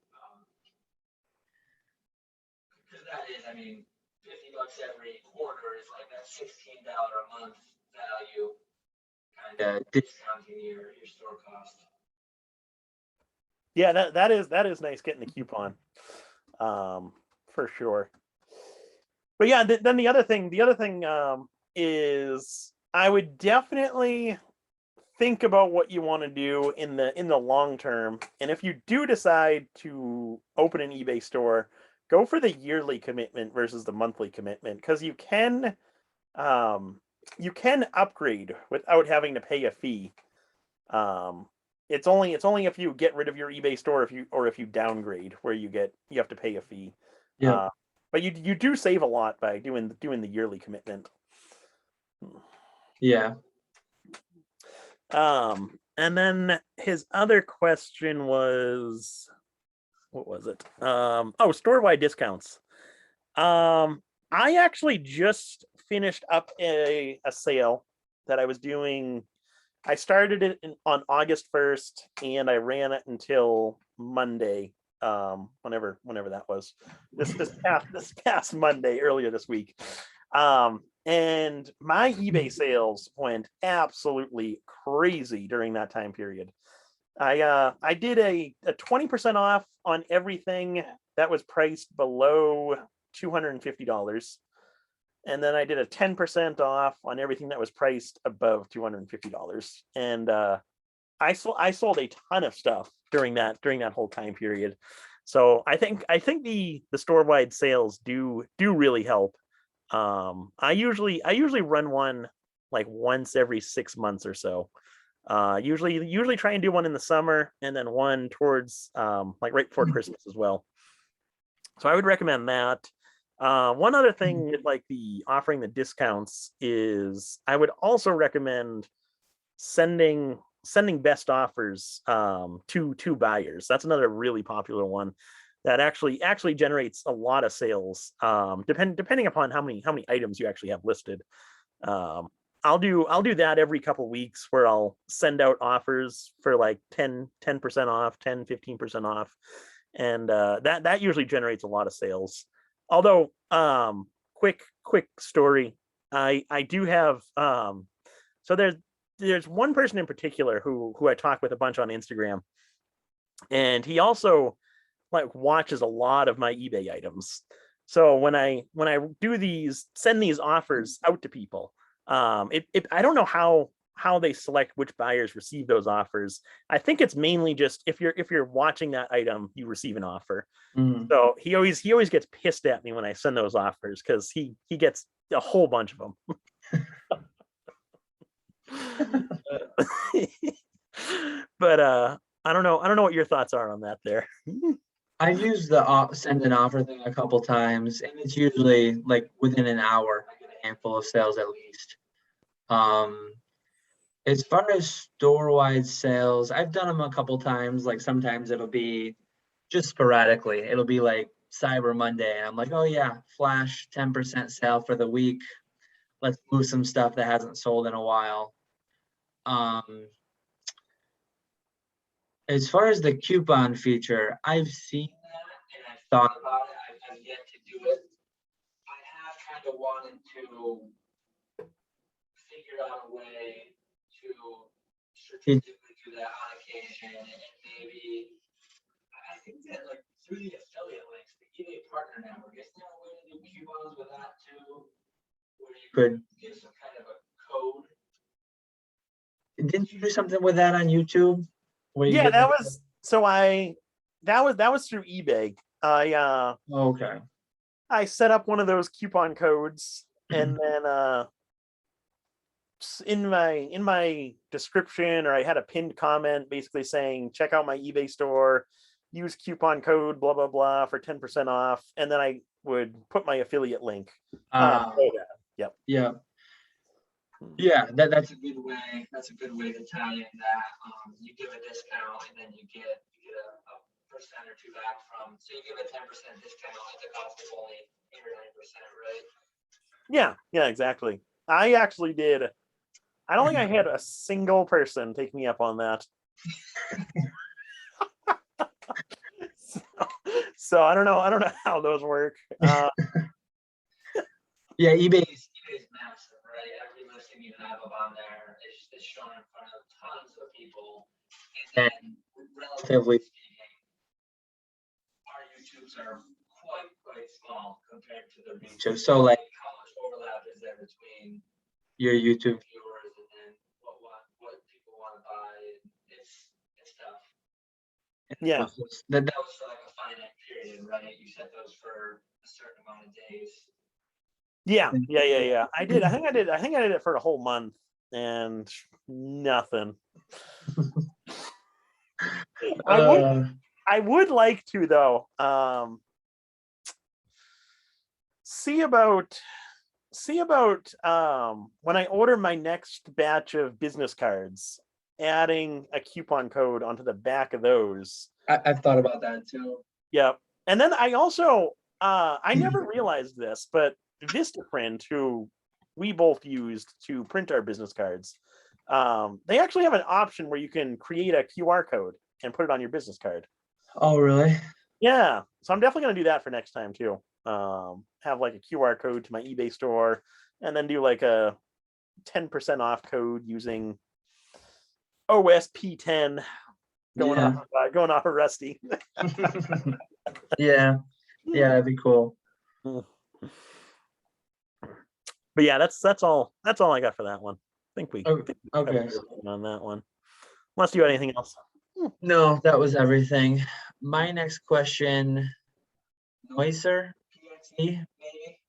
Because that is, I mean, $50 every quarter is like that $16 a month value, kind of discounting your store cost. Yeah, that is nice getting the coupon, for sure. But yeah, then the other thing is I would definitely think about what you want to do in the long term. And if you do decide to open an eBay store, go for the yearly commitment versus the monthly commitment, because you can upgrade without having to pay a fee. Um, it's only if you get rid of your eBay store if you downgrade where you have to pay a fee. Yeah. But you do save a lot by doing the yearly commitment. Yeah. And then his other question was, what was it? Oh, store-wide discounts. I actually just finished up a sale that I was doing. I started it on August 1st and I ran it until Monday. Whenever that was, this past Monday, earlier this week. And my eBay sales went absolutely crazy during that time period. I did a 20% off on everything that was priced below $250. And then I did a 10% off on everything that was priced above $250. And I sold a ton of stuff during that whole time period. So I think the store-wide sales do really help. I usually run one like once every 6 months or so. Usually try and do one in the summer and then one towards like right before Christmas as well. So I would recommend that. One other thing with like the offering the discounts is I would also recommend sending best offers to buyers. That's another really popular one that actually generates a lot of sales. Depending upon how many items you actually have listed. I'll do that every couple weeks where I'll send out offers for like 10% off, 10-15% off. And that usually generates a lot of sales. Although, quick story, I do have so there's one person in particular who I talk with a bunch on Instagram, and he also like watches a lot of my eBay items. So when I send these offers out to people, I don't know how they select which buyers receive those offers. I think it's mainly just if you're watching that item, you receive an offer. Mm. So he always gets pissed at me when I send those offers because he gets a whole bunch of them. But I don't know what your thoughts are on that there. I've used the send an offer thing a couple times, and it's usually like within an hour, I get a handful of sales at least. As far as store-wide sales, I've done them a couple times. Like sometimes it'll be just sporadically. It'll be like Cyber Monday, and I'm like, oh yeah, flash 10% sale for the week. Let's move some stuff that hasn't sold in a while. As far as the coupon feature, I've seen that and I've thought about it. I've yet to do it. I have kind of wanted to figure out a way to strategically do that on occasion, and maybe I think that like through the affiliate links, the eBay partner network, is there a way to do coupons with that too, where you could give some kind of a code? Didn't you do something with that on YouTube? Yeah, that was through eBay. Okay. I set up one of those coupon codes, and then in my description, or I had a pinned comment basically saying check out my eBay store, use coupon code blah blah blah for 10% off, and then I would put my affiliate link. Yep. Yeah. Yeah, that's a good way. That's a good way to tie in that. You give a discount and then you get a percent or two back from. So you give a 10% discount at the cost of only 8 or 9%, right? Yeah, exactly. I actually did. I don't think I had a single person take me up on that. So I don't know how those work. Yeah, eBay's massive, right? Every listing you have up on there is shown in front of tons of people. And then, relatively speaking, groups are quite small compared to the reach. So like, how much overlap is there between Your YouTube. viewers and then what people want to buy? It's tough. Yeah. That was for like a finite period, right? You set those for a certain amount of days. Yeah. I did. I think I did it for a whole month and nothing. I would like to though. See about when I order my next batch of business cards, adding a coupon code onto the back of those. I've thought about that too. Yep. And then I also I never realized this, but Vistaprint, who we both used to print our business cards, they actually have an option where you can create a QR code and put it on your business card. Oh, really? Yeah. So I'm definitely gonna do that for next time too. Have like a QR code to my eBay store, and then do like a 10% off code using OSP10 going off of Rusty. Yeah, that'd be cool. But yeah, that's all I got for that one. I think we Okay. on that one. Unless you got anything else. No, that was everything. My next question, Noiser, PXE, maybe.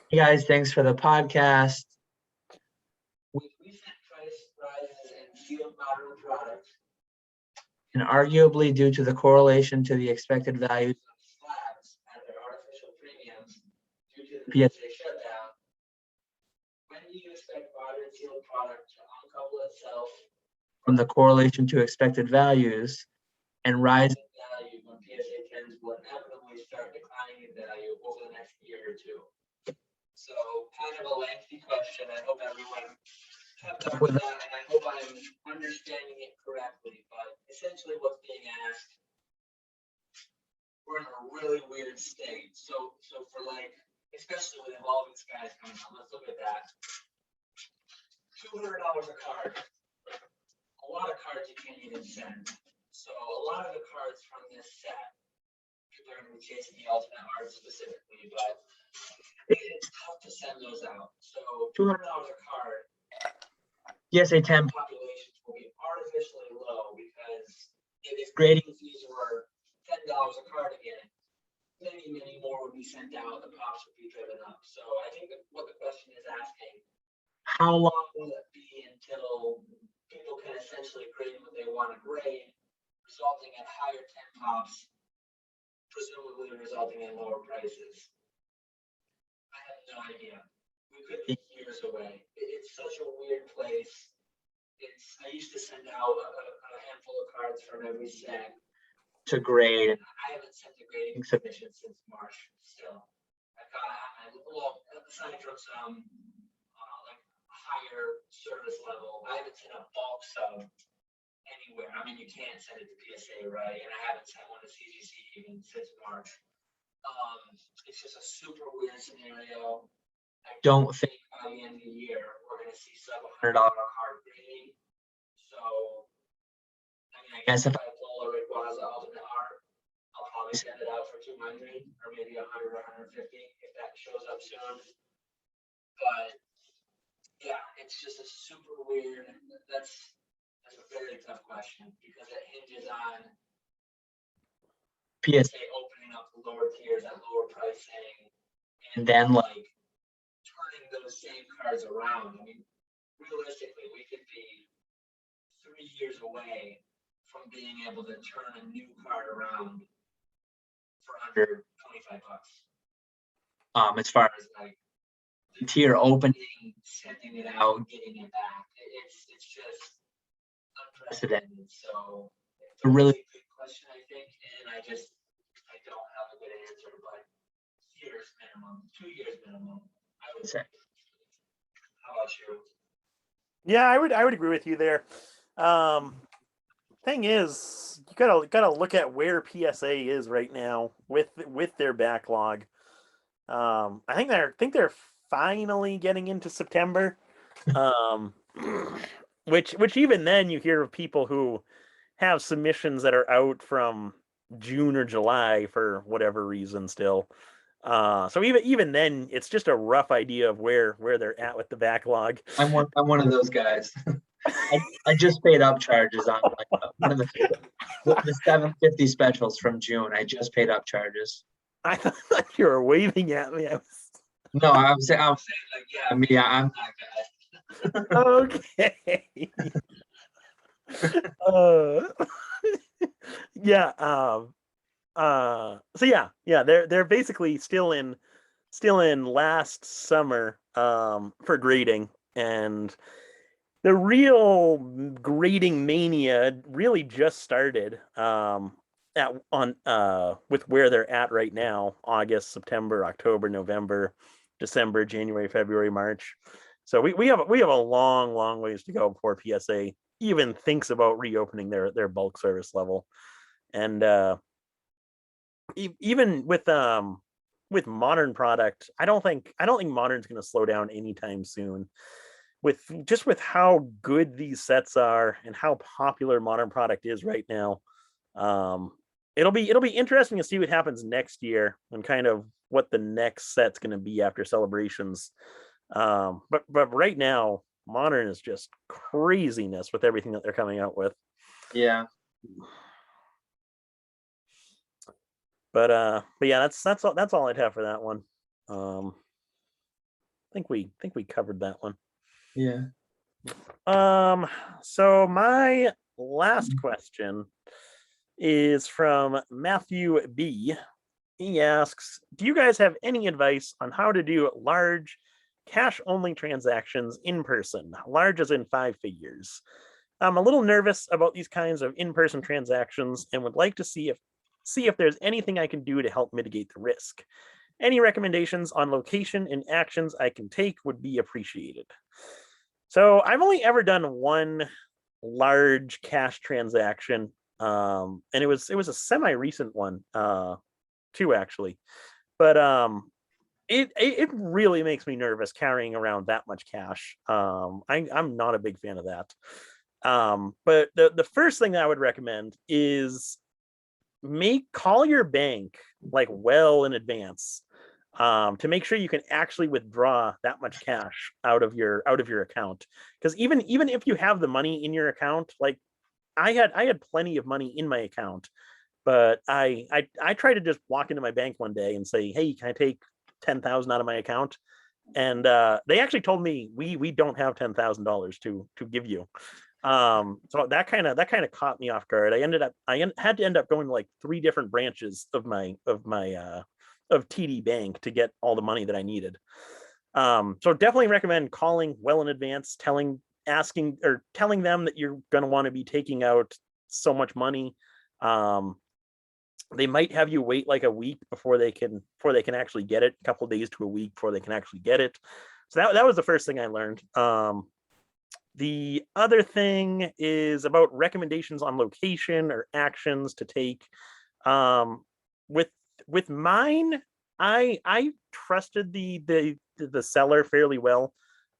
Hey guys, thanks for the podcast. With recent price rises in field modern products, And arguably due to the correlation to the expected values of slabs at their artificial premiums due to the PSA PSA shutdown, when do you expect modern sealed product to uncouple itself from the correlation to expected values and rise in value when PSA 10s will inevitably start declining in value over the next year or two? So kind of a lengthy question. I hope everyone kept up with that, and I hope I'm understanding it correctly. But essentially what's being asked, we're in a really weird state. So for like, especially with Evolving Skies coming out, let's look at that. $200 a card. A lot of cards you can't even send. So a lot of the cards from this set, people are going to be chasing the alternate art specifically, but it's tough to send those out. So $200 a card, PSA 10 populations will be artificially low because if grading fees were $10 a card again, many more would be sent out. The pops would be driven up. So I think that what the question is asking, how long will it be until people can essentially grade what they want to grade, resulting in higher 10 pops, presumably resulting in lower prices? I have no idea. We could be years away. It's such a weird place. I used to send out a handful of cards from every set to grade? I haven't sent a grading submission since March still. Aside from some like higher service level, I haven't sent a bulk sub anywhere. I mean, you can't send it to PSA, right? And I haven't sent one to CGC even since March. It's just a super weird scenario. I don't think by the end of the year we're going to see sub $100 card grading. So, I mean, I guess if I pull a Rayquaza alternate art, I'll probably send it out for 200 or maybe 100 or 150 if that shows up soon. But yeah, it's just a super weird. That's a very tough question because it hinges on PSA opening up the lower tiers at lower pricing, and then like turning those same cards around. I mean, realistically, we could be 3 years away from being able to turn a new card around for under $25. As far as like the tier opening, sending it out, getting it back, it's just unprecedented. So it's a really good question, I think, and I don't have a good answer, but years minimum, 2 years minimum, I would say. How about you? Yeah, I would agree with you there. Thing is, you gotta look at where PSA is right now with their backlog. I think they're finally getting into September. Which even then you hear of people who have submissions that are out from June or July for whatever reason still. So even then, it's just a rough idea of where they're at with the backlog. I'm one of those guys. I just paid up charges on like one of the 750 specials from June. I just paid up charges. I thought you were waving at me. I was No, I'm saying like, yeah, me, I'm that guy. okay. uh, yeah. So yeah, they're basically still in last summer for grading, and the real grading mania really just started at on with where they're at right now: August, September, October, November, December, January, February, March. So we have a long ways to go before PSA even thinks about reopening their bulk service level. And even with modern product, I don't think modern's going to slow down anytime soon. With how good these sets are and how popular modern product is right now, um, it'll be interesting to see what happens next year and kind of what the next set's going to be after celebrations. But right now, modern is just craziness with everything that they're coming out with. Yeah. But yeah, that's all I'd have for that one. I think we covered that one. Yeah. So my last question is from Matthew B. He asks, do you guys have any advice on how to do large cash only transactions in person, large as in 5 figures? I'm a little nervous about these kinds of in-person transactions and would like to see if there's anything I can do to help mitigate the risk. Any recommendations on location and actions I can take would be appreciated. So I've only ever done one large cash transaction, and it was a semi-recent one, too, actually. But it really makes me nervous carrying around that much cash. I'm not a big fan of that. But the first thing that I would recommend is call your bank like well in advance, to make sure you can actually withdraw that much cash out of your account. Because even if you have the money in your account, like I had plenty of money in my account, but I tried to just walk into my bank one day and say, hey, can I take 10,000 out of my account? And they actually told me we don't have $10,000 to give you. So that kind of caught me off guard. Had to end up going to like 3 different branches of TD Bank to get all the money that I needed. So definitely recommend calling well in advance, asking or telling them that you're going to want to be taking out so much money. They might have you wait like a week before they can actually get it, a couple of days to a week before they can actually get it. So that was the first thing I learned. The other thing is about recommendations on location or actions to take. With mine, I trusted the seller fairly well.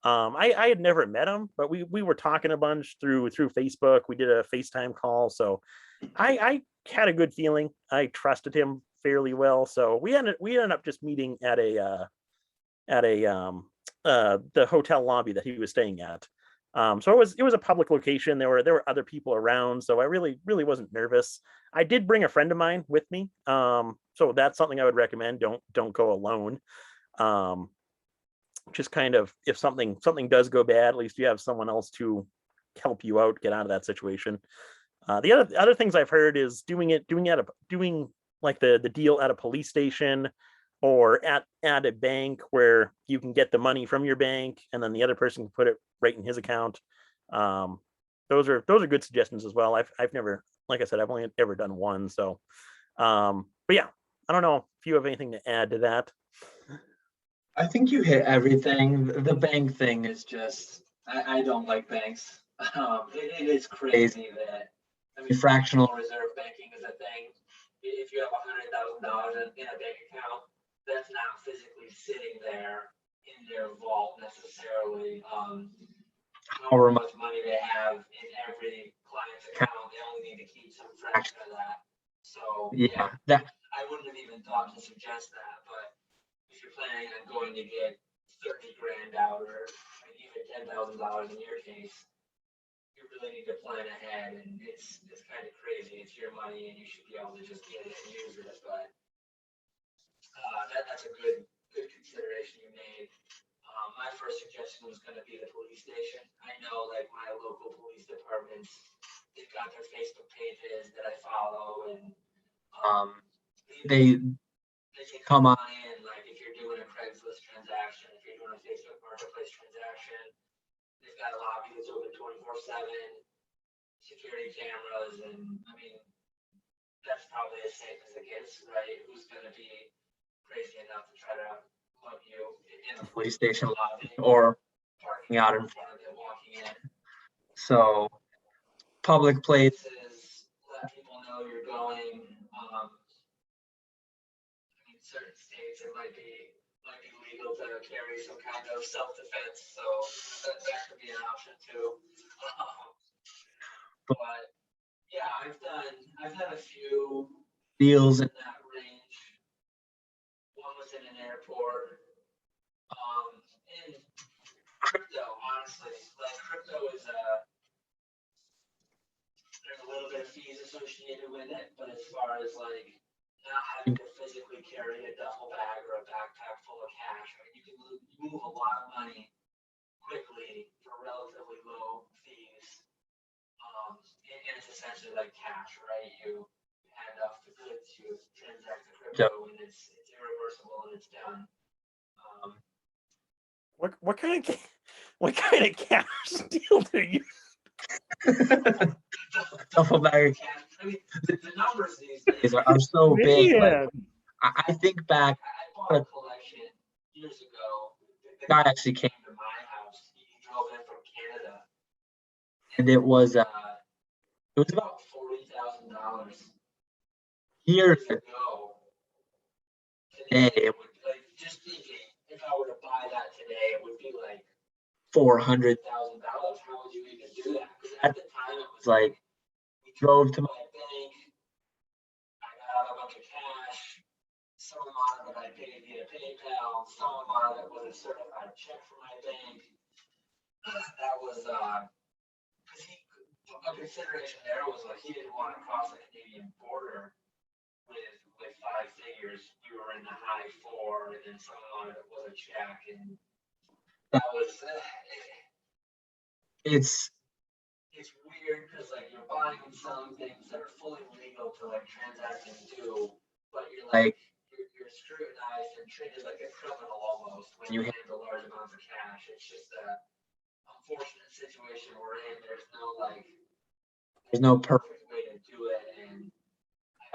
I had never met him, but we were talking a bunch through Facebook. We did a FaceTime call, so I had a good feeling. I trusted him fairly well, so we ended up just meeting at the hotel lobby that he was staying at. So it was a public location. There were other people around, so I really wasn't nervous. I did bring a friend of mine with me, so that's something I would recommend. Don't go alone. Um, just kind of, if something does go bad, at least you have someone else to help you out, get out of that situation. The other things I've heard is doing like the deal at a police station or at a bank where you can get the money from your bank and then the other person can put it right in his account. Um, those are good suggestions as well. I've never, like I said, I've only ever done one. So, but yeah, I don't know if you have anything to add to that. I think you hit everything. The bank thing is just, I don't like banks. It is crazy that, I mean, fractional reserve banking is a thing. If you have $100,000 in a bank account, that's not physically sitting there in their vault necessarily. However much money they have in every client's account, they only need to keep some fraction of that. So Yeah, that I wouldn't have even thought to suggest that, but if you're planning on going to get 30 grand out or even $10,000 in your case, you really need to plan ahead, and it's kind of crazy. It's your money, and you should be able to just get it and use it. But that's a good consideration you made. My first suggestion was going to be the police station. I know, like my local police departments, they've got their Facebook pages that I follow, and they they can come come on. on in. Like if you're doing a Craigslist transaction, if you're doing a Facebook Marketplace transaction, they've got a lobby that's open 24/7, security cameras, and I mean, that's probably as safe as it gets, right? Who's going to be crazy enough to try to mug you in a police station lobby or parking out in front of it, walking in? so public places. Places, let people know you're going. I mean, certain states it might be legal to carry some kind of self-defense, so that could be an option too. But yeah, I've had a few Deals in that range. One was in an airport. And crypto, honestly, like crypto is there's a little bit of fees associated with it, but as far as like not having to physically carry a duffel bag or a backpack full of cash, I mean, you can move a lot of money quickly for relatively low fees. And it's essentially like cash, right? You hand off the goods, you transact the crypto, and it's irreversible and it's done. What kind of cash deal do you? Duffel bag. I mean, the numbers these days Are so big. Like, Man, I think back, I bought a collection years ago. The guy actually came to my house. He drove in from Canada, and it was about about $40,000 years ago. today. It would like just thinking if I were to buy that today, it would be like $400,000. $1,000. How would you even do that? Because At at the time it was like we drove to my bank. I got out a bunch of cash. Some amount of it I paid via PayPal. Some amount of it was a certified check from my bank. That was because a consideration there was like he didn't want to cross the Canadian border with 5 figures. We were in the high four, and then some amount of it was a check, and that was it's weird because like you're buying and selling things that are fully legal to like transact and do, but you're like you're scrutinized and treated like a criminal almost when you handle large amounts of cash. It's just a unfortunate situation we're in. There's no perfect way to do it, and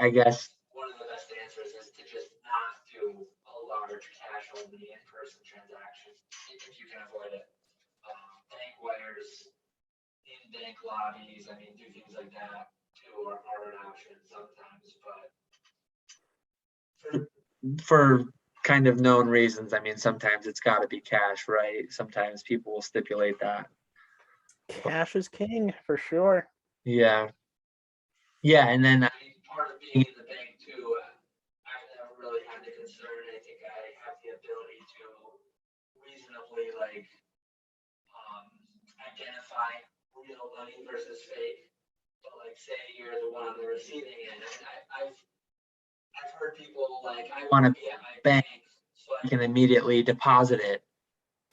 I guess one of the best answers is to just not do a large cash only in-person transaction if you can avoid it. Bank wires, in bank lobbies, I mean, do things like that too are an option sometimes, but for kind of known reasons. I mean, sometimes it's got to be cash, right? Sometimes people will stipulate that. cash is king for sure. Yeah. Yeah, and then I mean, part of being in the bank too, I've never really had the concern. I think I have the ability to reasonably like identify real money versus fake. But like, say you're the one on the receiving end. I mean, I've heard people like, I want to be at my bank so I can immediately deposit it,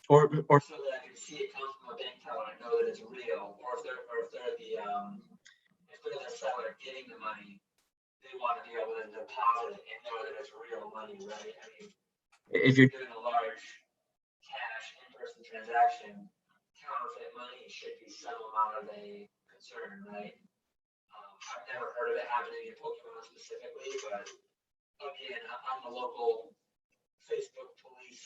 or so that I can see it come from a bank teller and know that it's real. Or if they're the seller getting the money, they want to be able to deposit it and know that it's real money, right? I mean, if you're doing a large cash in-person transaction, counterfeit money should be some amount of a concern, right? I've never heard of it happening in Pokemon specifically, but again, on the local Facebook police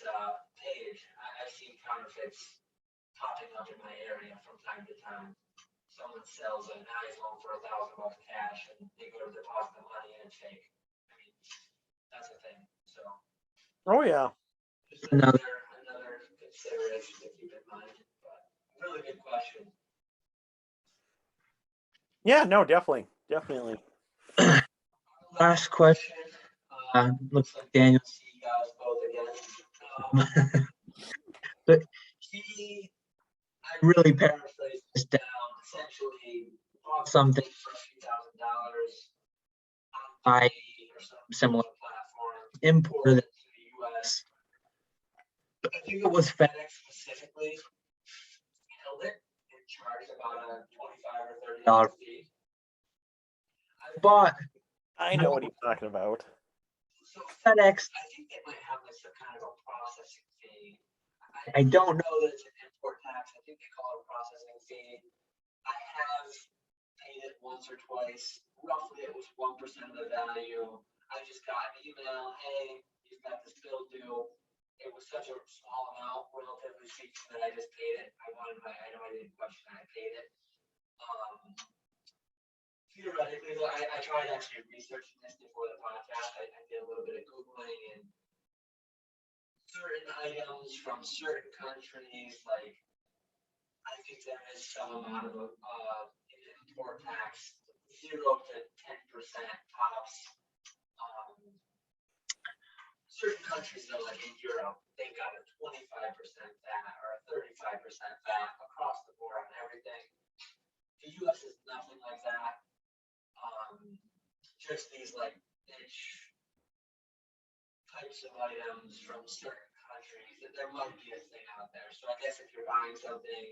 page, I've seen counterfeits popping up in my area from time to time. Someone sells an iPhone for $1,000 cash, and they go to deposit the money, and it's fake. I mean, that's a thing. So, Oh yeah. just another consideration to keep in mind. But really good question. Yeah, no, definitely. Our Last question. Looks like Daniel C got us both again. But I really paraphrased this down. Essentially, bought something for a few $1,000s on eBay or some similar platform, imported it to the US. I think it was FedEx specifically held it and charged about a $25 or $30 fee. I bought. I know what he's talking about. So FedEx, I think they might have this kind of a processing fee. I don't know that it's an import tax. I think they call it a processing fee. I have paid it once or twice. Roughly, it was 1% of the value. I just got an email, hey, you've got this bill due. It was such a small amount, relatively speaking, that I just paid it. I wanted my item. I didn't question it. I paid it. Theoretically, I tried actually researching this before the podcast. I did a little bit of Googling, and certain items from certain countries, like I think there is some amount of import tax, 0 to 10% tops. Certain countries, though, like in Europe, they got a 25% VAT or a 35% VAT across the board on everything. The US is nothing like that. Just these like niche types of items from certain countries that there might be a thing out there. So I guess if you're buying something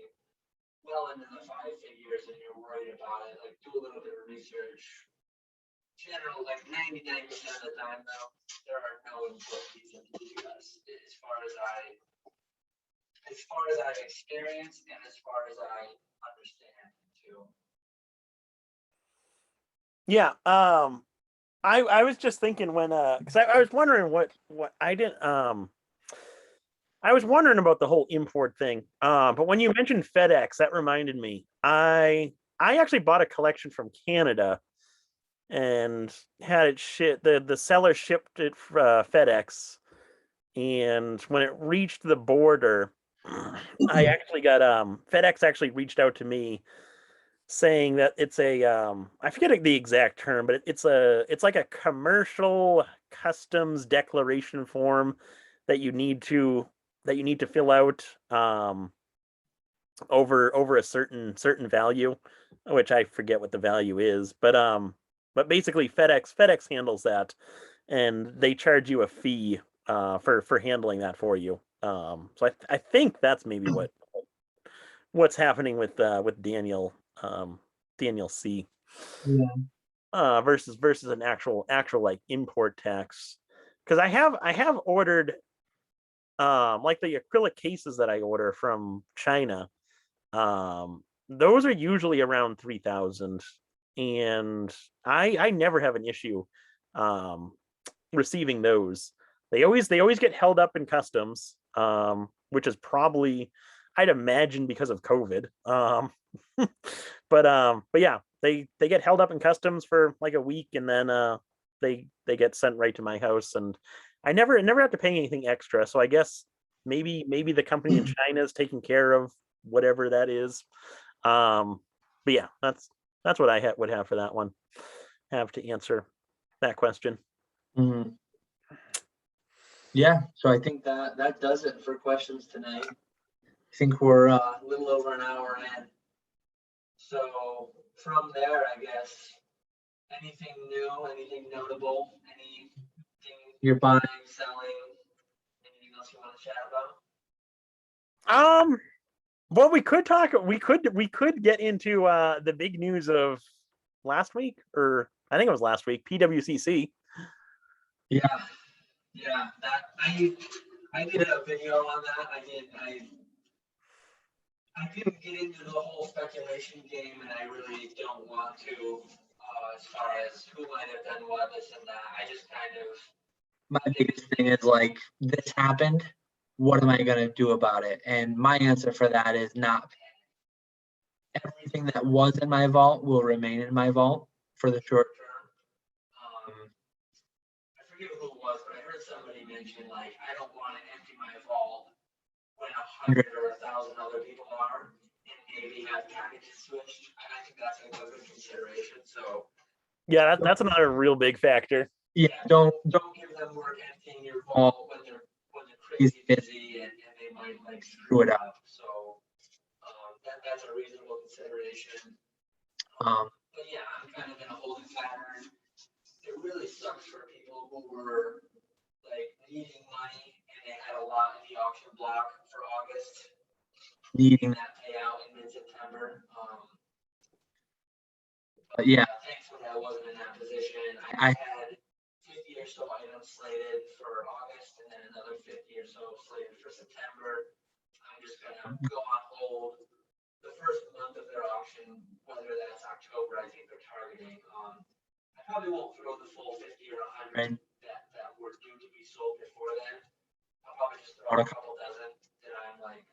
well into the 5 figures and you're worried about it, like do a little bit of research. General, like 99% of the time though, there are no import fees in the US as far as I've experienced and as far as I understand too. Yeah. I was just thinking when because I was wondering what I didn't I was wondering about the whole import thing. But when you mentioned FedEx, that reminded me. I actually bought a collection from Canada and had it the seller shipped it for FedEx, and when it reached the border, I actually got FedEx actually reached out to me saying that it's a I forget the exact term, but it's like a commercial customs declaration form that you need to fill out over a certain value, which I forget what the value is, but basically FedEx handles that, and they charge you a fee for handling that for you. So I think that's maybe what's happening with Daniel C. Yeah. Versus an actual like import tax, because I have ordered like the acrylic cases that I order from China. Those are usually around 3,000, and I never have an issue receiving those. They always get held up in customs, which is probably, I'd imagine, because of COVID. But yeah, they get held up in customs for like a week, and then they get sent right to my house, and I never have to pay anything extra. So I guess maybe the company in China is taking care of whatever that is. But yeah, that's what I would have for that one. Have to answer that question. Mm-hmm. Yeah, so I think that does it for questions tonight. I think we're a little over an hour in. So from there, I guess, anything new, anything notable, anything you're buying, selling, anything else you want to chat about? Well, we could get into the big news of last week, or I think it was last week, PWCC. Yeah, that I did a video on that. I didn't get into the whole speculation game, and I really don't want to, as far as who might have done what, this and that. I just kind of, my biggest thing is like, this happened. What am I going to do about it? And my answer for that is not panic. Everything that was in my vault will remain in my vault for the short term. I forget who it was, but I heard somebody mention, like, I don't want to empty my vault when 100 or 1,000 other people are, and maybe have packages switched. I think that's a good consideration. So Yeah, that's another real big factor. Yeah, don't give them work emptying your vault when they're crazy busy and they might like screw it up. So that's a reasonable consideration. But yeah, I'm kind of in a holding pattern. It really sucks for people who were like needing money and they had a lot in the auction block for August, needing that payout in mid-September. But yeah, thankfully I wasn't in that position. I had 50 or so items slated for August and then another 50 or so slated for September. I'm just gonna go on hold the first month of their auction, whether that's October, I think they're targeting. I probably won't throw the full 50 or 100 that were due to be sold before then. I'll probably just throw out a couple dozen that I'm like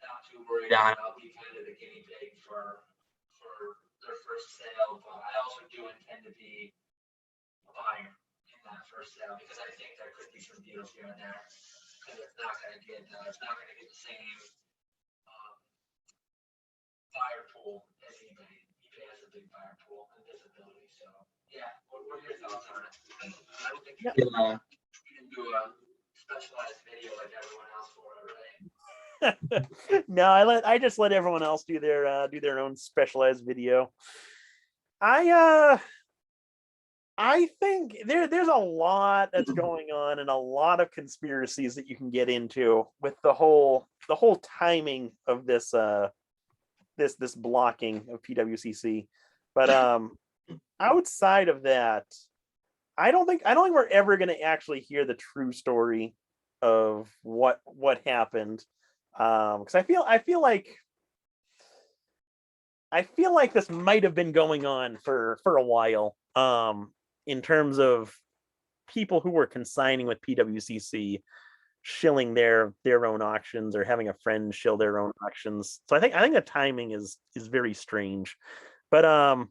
not too worried on. I'll be kind of the guinea pig for their first sale, but I also do intend to be a buyer in that first sale because I think there could be some deals here and there. Because it's not going to get the same buyer pool as eBay. eBay has a big buyer pool and visibility. So yeah, what are your thoughts on it? I don't think you can do a specialized video like everyone else for it, right? No, I just let everyone else do their own specialized video. I think there's a lot that's going on and a lot of conspiracies that you can get into with the whole timing of this this blocking of PWCC. But outside of that, I don't think we're ever going to actually hear the true story of what happened. Because I feel like this might have been going on for a while. In terms of people who were consigning with PWCC shilling their own auctions or having a friend shill their own auctions. So I think the timing is very strange. But I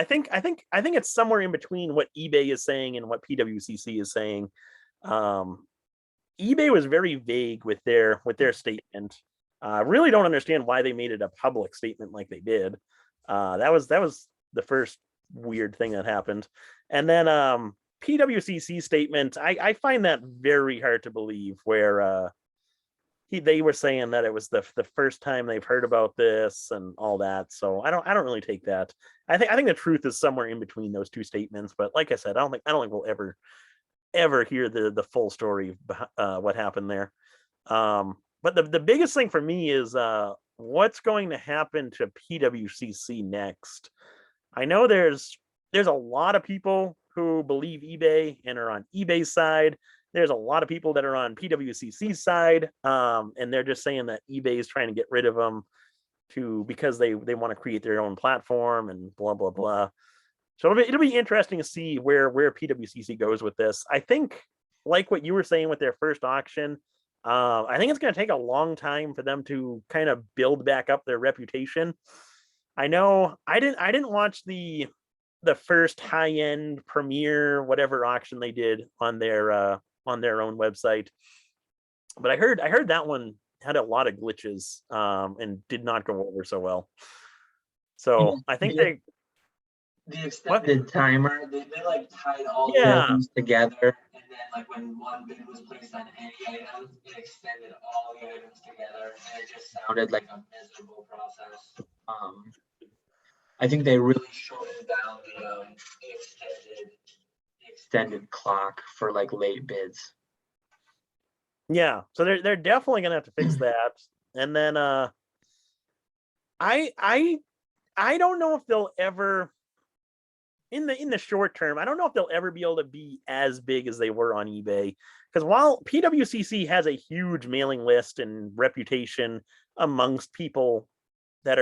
think it's somewhere in between what eBay is saying and what PWCC is saying. eBay was very vague with their statement. Really don't understand why they made it a public statement like they did. That was the first weird thing that happened. And then PWCC statement, I find that very hard to believe. Where they were saying that it was the first time they've heard about this and all that. So I don't really take that. I think the truth is somewhere in between those two statements. But like I said, I don't think we'll ever hear the full story of what happened there. But the biggest thing for me is what's going to happen to PWCC next. I know there's a lot of people who believe eBay and are on eBay's side. There's a lot of people that are on PWCC's side, and they're just saying that eBay is trying to get rid of them because they want to create their own platform and blah blah blah. So it'll be interesting to see where PWCC goes with this. I think, like what you were saying with their first auction, I think it's going to take a long time for them to kind of build back up their reputation. I know I didn't watch the first high end premiere whatever auction they did on their own website, but I heard that one had a lot of glitches and did not go over so well. So I think the extended timer, they like tied all the Yeah. items together, and then like when one bid was placed on any item, it extended all the items together, and it just sounded like a miserable process. I think they really shortened down the extended clock for like late bids. Yeah, so they're definitely gonna have to fix that. And then I don't know if they'll ever in the short term, I don't know if they'll ever be able to be as big as they were on eBay. Because while PWCC has a huge mailing list and reputation amongst people that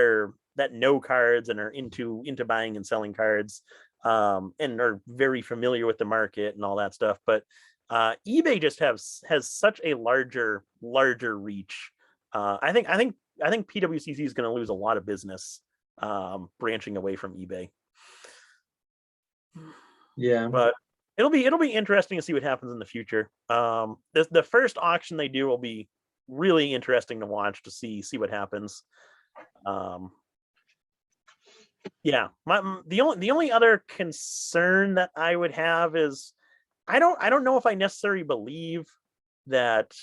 know cards and are into buying and selling cards, and are very familiar with the market and all that stuff, but eBay just has such a larger reach. I think PWCC is going to lose a lot of business branching away from eBay. Yeah, but it'll be interesting to see what happens in the future. The first auction they do will be really interesting to watch to see what happens. Yeah, the only other concern that I would have is I don't know if I necessarily believe that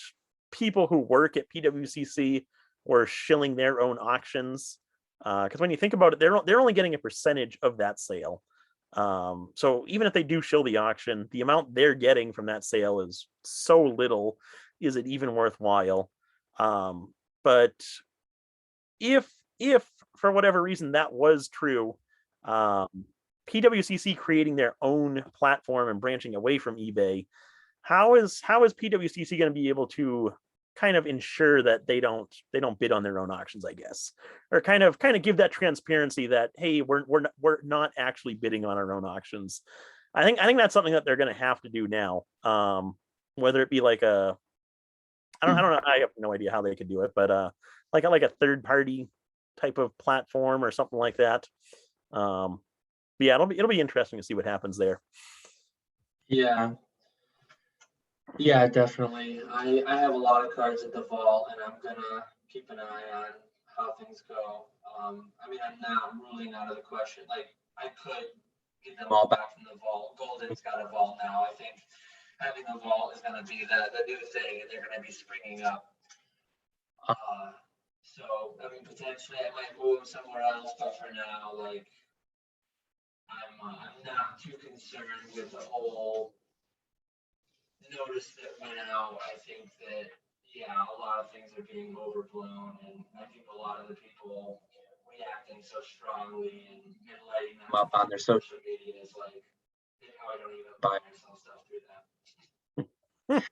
people who work at PWCC were shilling their own auctions, because when you think about it, they're only getting a percentage of that sale. So even if they do shill the auction, the amount they're getting from that sale is so little. Is it even worthwhile? But if for whatever reason that was true, um, PWCC creating their own platform and branching away from eBay, how is PWCC going to be able to kind of ensure that they don't bid on their own auctions, I guess, or kind of give that transparency that, hey, we're not actually bidding on our own auctions. I think that's something that they're going to have to do now. Whether it be like a I don't know, I have no idea how they could do it, but like a third party type of platform or something like that. But yeah, it'll be interesting to see what happens there. Yeah, yeah, definitely. I have a lot of cards at the vault, and I'm gonna keep an eye on how things go. I mean, I'm not ruling out of the question. Like, I could get them all back from the vault. Golden's got a vault now. I think having a vault is gonna be the new thing, and they're gonna be springing up. So I mean, potentially I might move them somewhere else, but for now, like, I'm not too concerned with the whole notice that went out. I think that, yeah, a lot of things are being overblown, and I think a lot of the people reacting so strongly and lighting them up on their social media is like, how I don't even buy or sell stuff through them.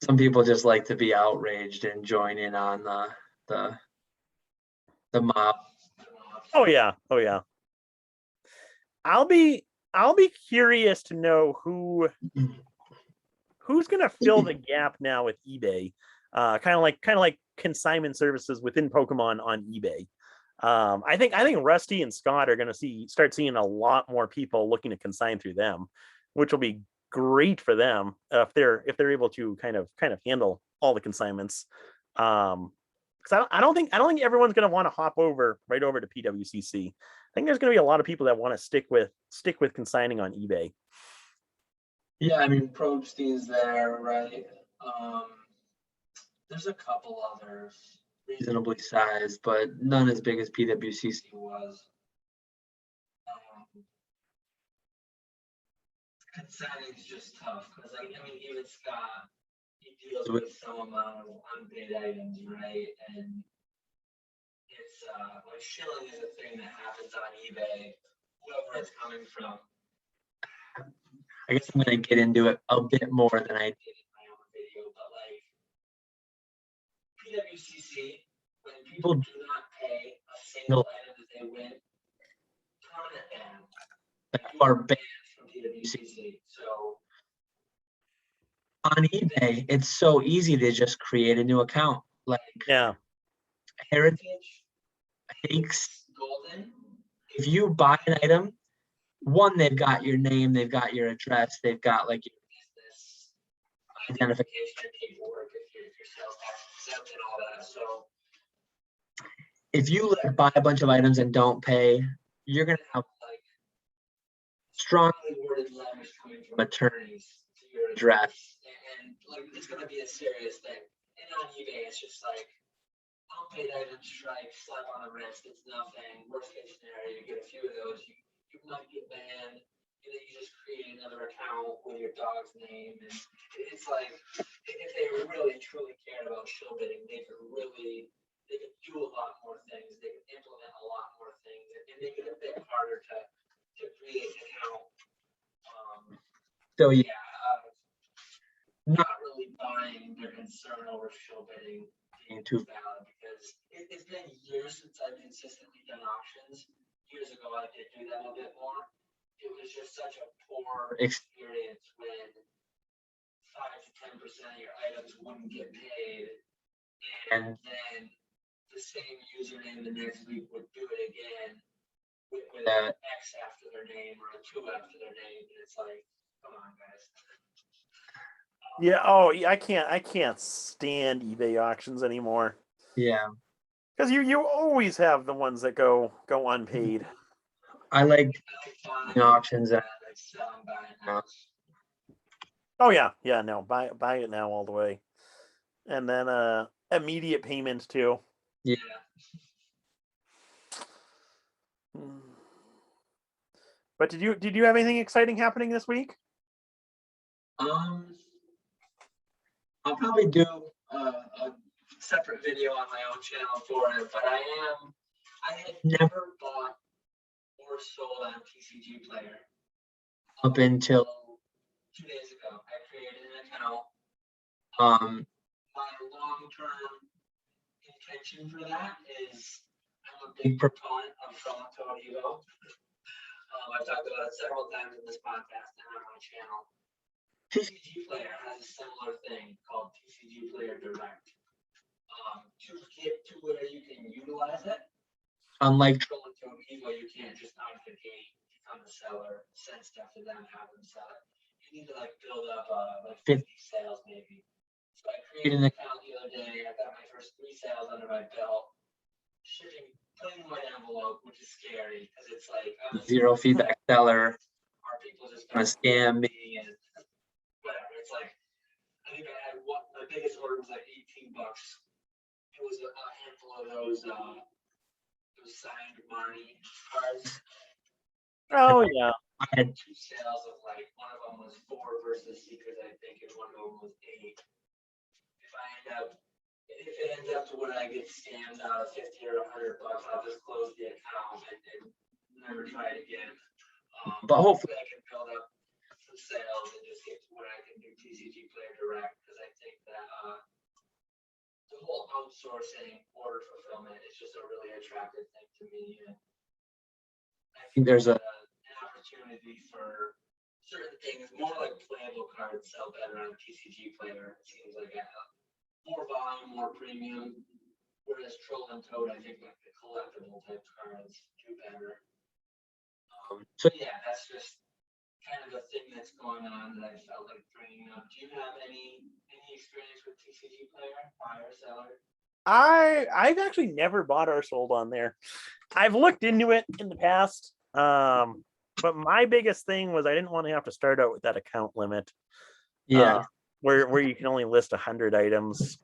Some people just like to be outraged and join in on the the mob. Oh yeah, oh yeah. I'll be I'll be curious to know who's going to fill the gap now with eBay. Kind of like consignment services within Pokemon on eBay. I think Rusty and Scott are going to start seeing a lot more people looking to consign through them, which will be great for them if they're able to kind of handle all the consignments. Because I don't think everyone's going to want to hop right over to PWCC. I think there's going to be a lot of people that want to stick with consigning on eBay. Yeah, I mean, Probstein's there, right? There's a couple others reasonably sized, but none as big as PWCC was. Consigning is just tough because, like, I mean, even Scott, he deals with some amount of unpaid items, right? And it's like shilling is a thing that happens on eBay, whoever it's coming from. I guess I'm gonna get into it a bit more than I did in my own video, but like PWCC, when people do not pay a single item that they win, permanent ban. Like, you are banned from PWCC. So on eBay, it's so easy to just create a new account. Like, Yeah. Heritage, Hakes, Golden. If you buy an item, one, they've got your name, they've got your address, they've got like your business identification paperwork, if your sales tax is exempt and all that. So if you buy a bunch of items and don't pay, you're gonna have like strongly worded letters coming from attorneys to your address, and like it's gonna be a serious thing. And on eBay, it's just like unpaid item strike, slap on the wrist. It's nothing. Worst case scenario, you get a few of those, you might get banned, and then you just create another account with your dog's name. And it's like, if they really truly cared about shill bidding, they could do a lot more things. They could implement a lot more things and make it a bit harder to create an account. So yeah, not really buying their concern over shill bidding being too valid, because it's been years since I've consistently done auctions. Years ago, I did do that a bit more. It was just such a poor experience when 5 to 10% of your items wouldn't get paid, and then the same username the next week would do it again with an X after their name or a 2 after their name, and it's like, come on, guys. Yeah. Oh, yeah, I can't stand eBay auctions anymore Yeah. because you always have the ones that go unpaid. I like buying auctions and I like selling buying house. Oh yeah, yeah. No, buy it now all the way, and then immediate payments too. Yeah. Hmm. But did you have anything exciting happening this week? Um, I'll probably do a separate video on my own channel for it, but I had never bought or sold on TCG Player up until 2 days ago. I created an account. My long-term intention for that is I'm a big proponent of Trello Evo. I've talked about it several times in this podcast and on my channel. TCG Player has a similar thing called TCG Player Direct. To get to where you can utilize it, unlike Trello Evo, you can't just out of the gate become a seller, send stuff to them, have them sell it. You need to like build up like 50 sales maybe. So I created an account the other day. I got my first 3 sales under my belt. Shipping plain white envelope, which is scary because it's like I'm a zero feedback seller. Are people just gonna scam me and whatever? It's like I think I had one. My biggest order was like $18. It was a handful of those signed Marnie cards. Oh yeah. I had 2 sales of like one of them was 4 versus Seekers, I think, and one of them was 8. If it ends up to when I get scammed out of 50 or $100, I'll just close the account and never try it again. But hopefully I can build up some sales and just get to where I can do TCG Player Direct because I think that the whole outsourcing order fulfillment is just a really attractive thing to me. And I think there's an opportunity for certain things, more like playable cards sell better on TCG Player. It seems like more volume, more premium. Whereas Troll and Toad, I think like the collectible type cards do better. So yeah, that's just kind of a thing that's going on that I felt like bringing up. Do you have any experience with TCG Player, buyer, seller? I've actually never bought or sold on there. I've looked into it in the past. But my biggest thing was I didn't want to have to start out with that account limit. Yeah. Where you can only list 100 items.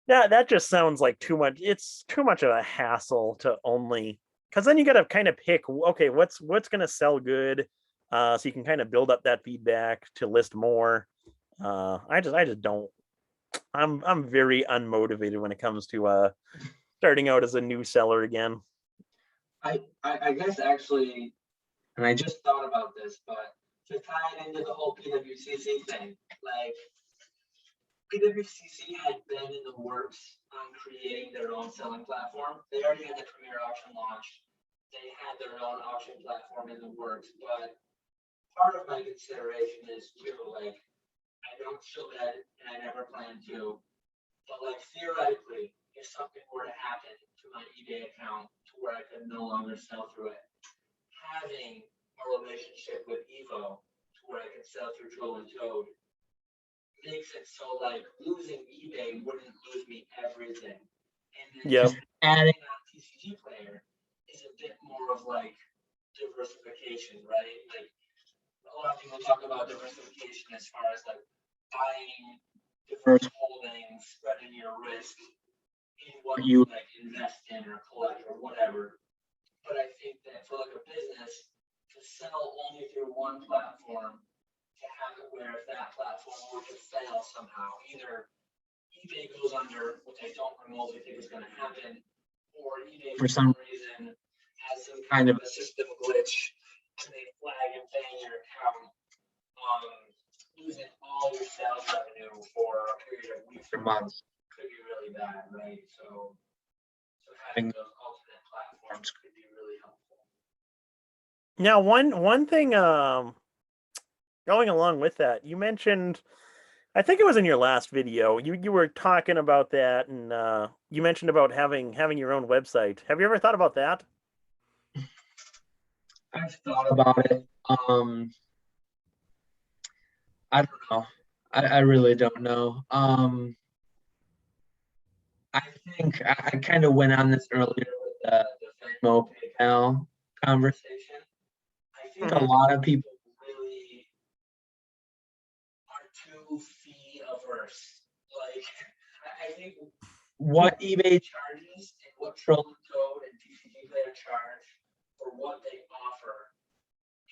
Yeah, that just sounds like too much. It's too much of a hassle to only because then you got to kind of pick. Okay, what's going to sell good, so you can kind of build up that feedback to list more. I just don't. I'm very unmotivated when it comes to starting out as a new seller again. I guess actually, and I just thought about this, but to tie it into the whole PWCC thing, like PWCC had been in the works on creating their own selling platform. They already had the Premier Auction launched. They had their own auction platform in the works, but part of my consideration is too, like, I don't show that and I never plan to, but like theoretically, if something were to happen to my eBay account to where I could no longer sell through it, having a relationship with Evo to where I could sell through Troll and Toad makes it so like losing eBay wouldn't lose me everything. And then just adding on TCG Player is a bit more of like diversification, right? Like a lot of people talk about diversification as far as like buying diverse holdings, spreading your risk in what you like invest in or collect or whatever. But I think that for like a business to sell only through one platform, to have it where if that platform were to fail somehow, either eBay goes under, which I don't remotely think is going to happen, or eBay for some reason has some kind of a system glitch and they flag and ban your account, losing all your sales revenue for a period of weeks or months could be really bad, right? So having those alternate platforms could be really helpful. Now, one thing going along with that, you mentioned, I think it was in your last video, you were talking about that, and you mentioned about having your own website. Have you ever thought about that? I've thought about it. I don't know. I really don't know. I think I kind of went on this earlier with the Venmo PayPal conversation. I think a Mhm. lot of people really are too fee averse. Like, I think what eBay charges and what Trolling Code and TCG Player charge for what they offer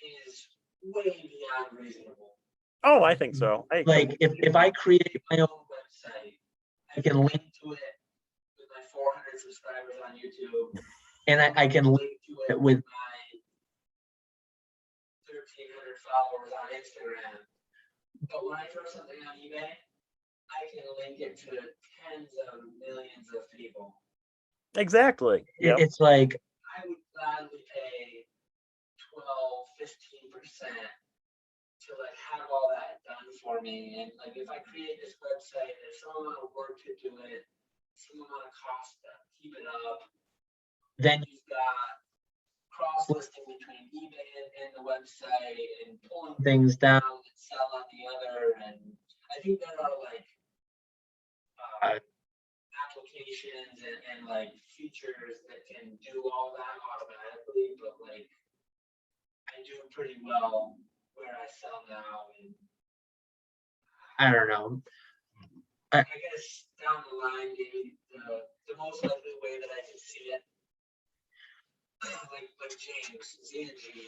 is way beyond reasonable. Oh, I think so. Like, if I create my own website, I can link to it with my 400 subscribers on YouTube, and I can link to it with my 1,300 followers on Instagram. But when I throw something on eBay, I can link it to tens of millions of people. Exactly. Yep. It's like I would gladly pay 12-15% to like have all that done for me. And like if I create this website, there's some amount of work to do it, some amount of cost to keep it up. Then you've got cross listing between eBay and the website and pulling things down and sell on the other. And I think there are like applications and like features that can do all that automatically, but like I do pretty well where I sell now. And I don't know. I guess down the line, maybe the most likely way that I can see it, like James ZNG,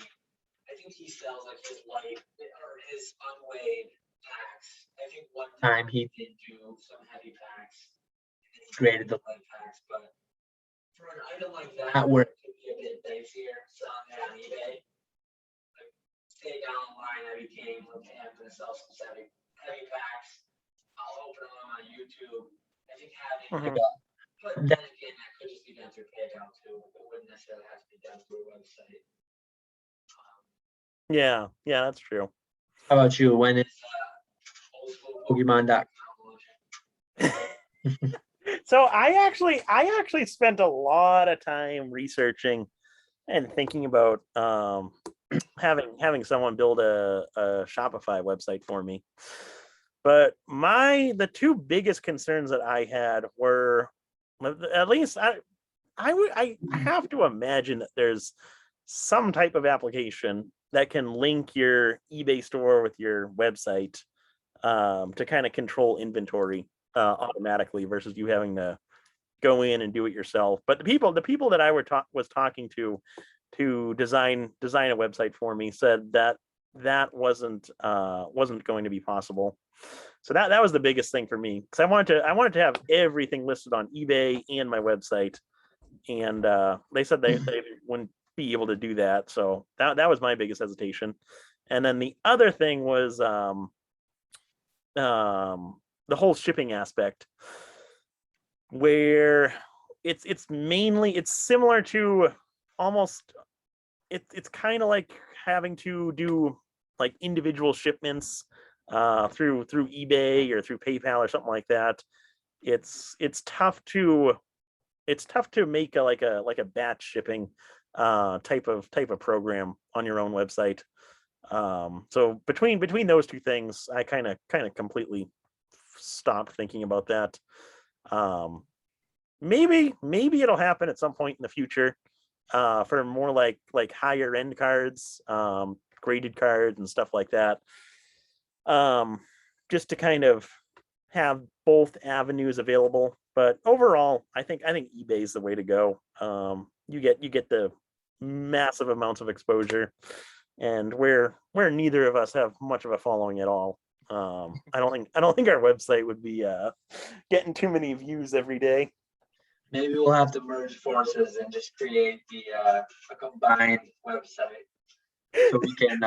I think he sells like his light or his unweighed packs. I think one time he did do some heavy packs and he graded the light packs, but for an item like that where it could be a bit dicier selling it on eBay, like say down the line I became okay, I'm gonna sell some heavy packs. I'll open them on YouTube. I think having like a, but then again, that could just be done through PayPal too. It wouldn't necessarily have to be done through a website. Yeah, that's true. How about you? When is Pokemon.com launching? So I actually spent a lot of time researching and thinking about having someone build a Shopify website for me. But the two biggest concerns that I had were, at least I have to imagine that there's some type of application that can link your eBay store with your website to kind of control inventory automatically versus you having to go in and do it yourself. But the people that I was talking to design a website for me said that wasn't going to be possible. So that was the biggest thing for me, because I wanted to have everything listed on eBay and my website, and they said they wouldn't be able to do that. So that was my biggest hesitation. And then the other thing was the whole shipping aspect, where it's similar to almost it's kind of like having to do like individual shipments through eBay or through PayPal or something like that. It's tough to make a batch shipping type of program on your own website. So between those two things, I kind of completely stopped thinking about that. Maybe it'll happen at some point in the future for more like higher end cards, graded cards and stuff like that. Just to kind of have both avenues available. But overall, I think eBay is the way to go. You get the massive amounts of exposure, and where neither of us have much of a following at all. I don't think our website would be getting too many views every day. Maybe we'll have to merge forces and just create a combined website so we can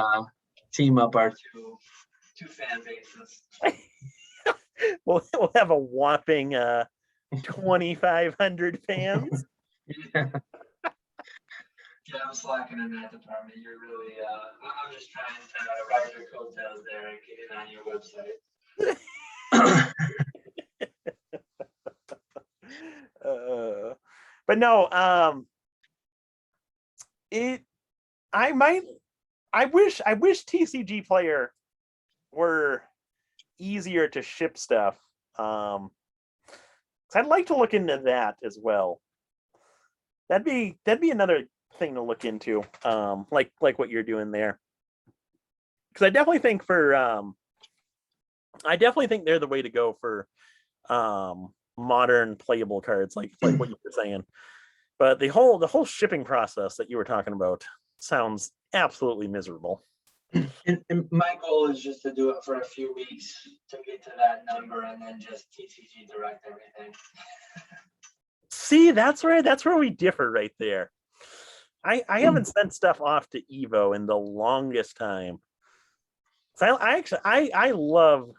team up our two fan bases. We'll have a whopping 2,500 fans. Yeah, I'm slacking in that department. You're really, I'm just trying to ride your coattails there and get it on your website. But no, I wish TCG Player were easier to ship stuff. 'Cause I'd like to look into that as well. That'd be another thing to look into. Like what you're doing there. Because I definitely think they're the way to go for modern playable cards, like what you were saying. But the whole shipping process that you were talking about sounds absolutely miserable. And my goal is just to do it for a few weeks to get to that number and then just TCG direct everything. See, that's right. That's where we differ right there. I haven't sent stuff off to Evo in the longest time. So I love,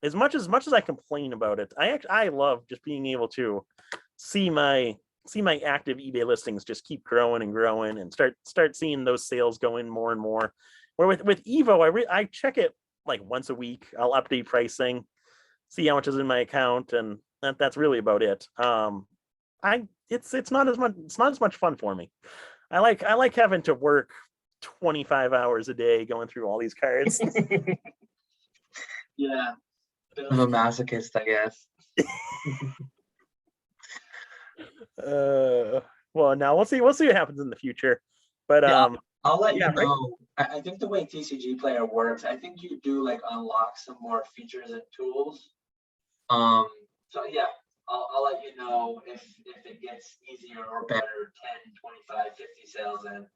as much as I complain about it, I love just being able to see my active eBay listings just keep growing and growing, and start seeing those sales going more and more. Where with Evo, I check it like once a week. I'll update pricing, see how much is in my account, and that's really about it. It's not as much fun for me. I like having to work 25 hours a day going through all these cards. Yeah, bit of a masochist, I guess. Well, now we'll see what happens in the future. But Yeah, I'll let yeah, you know. I think the way TCG Player works, I think you do like unlock some more features and tools. So yeah, I'll let you know if it gets easier or better, 10, 25, 50 sales in.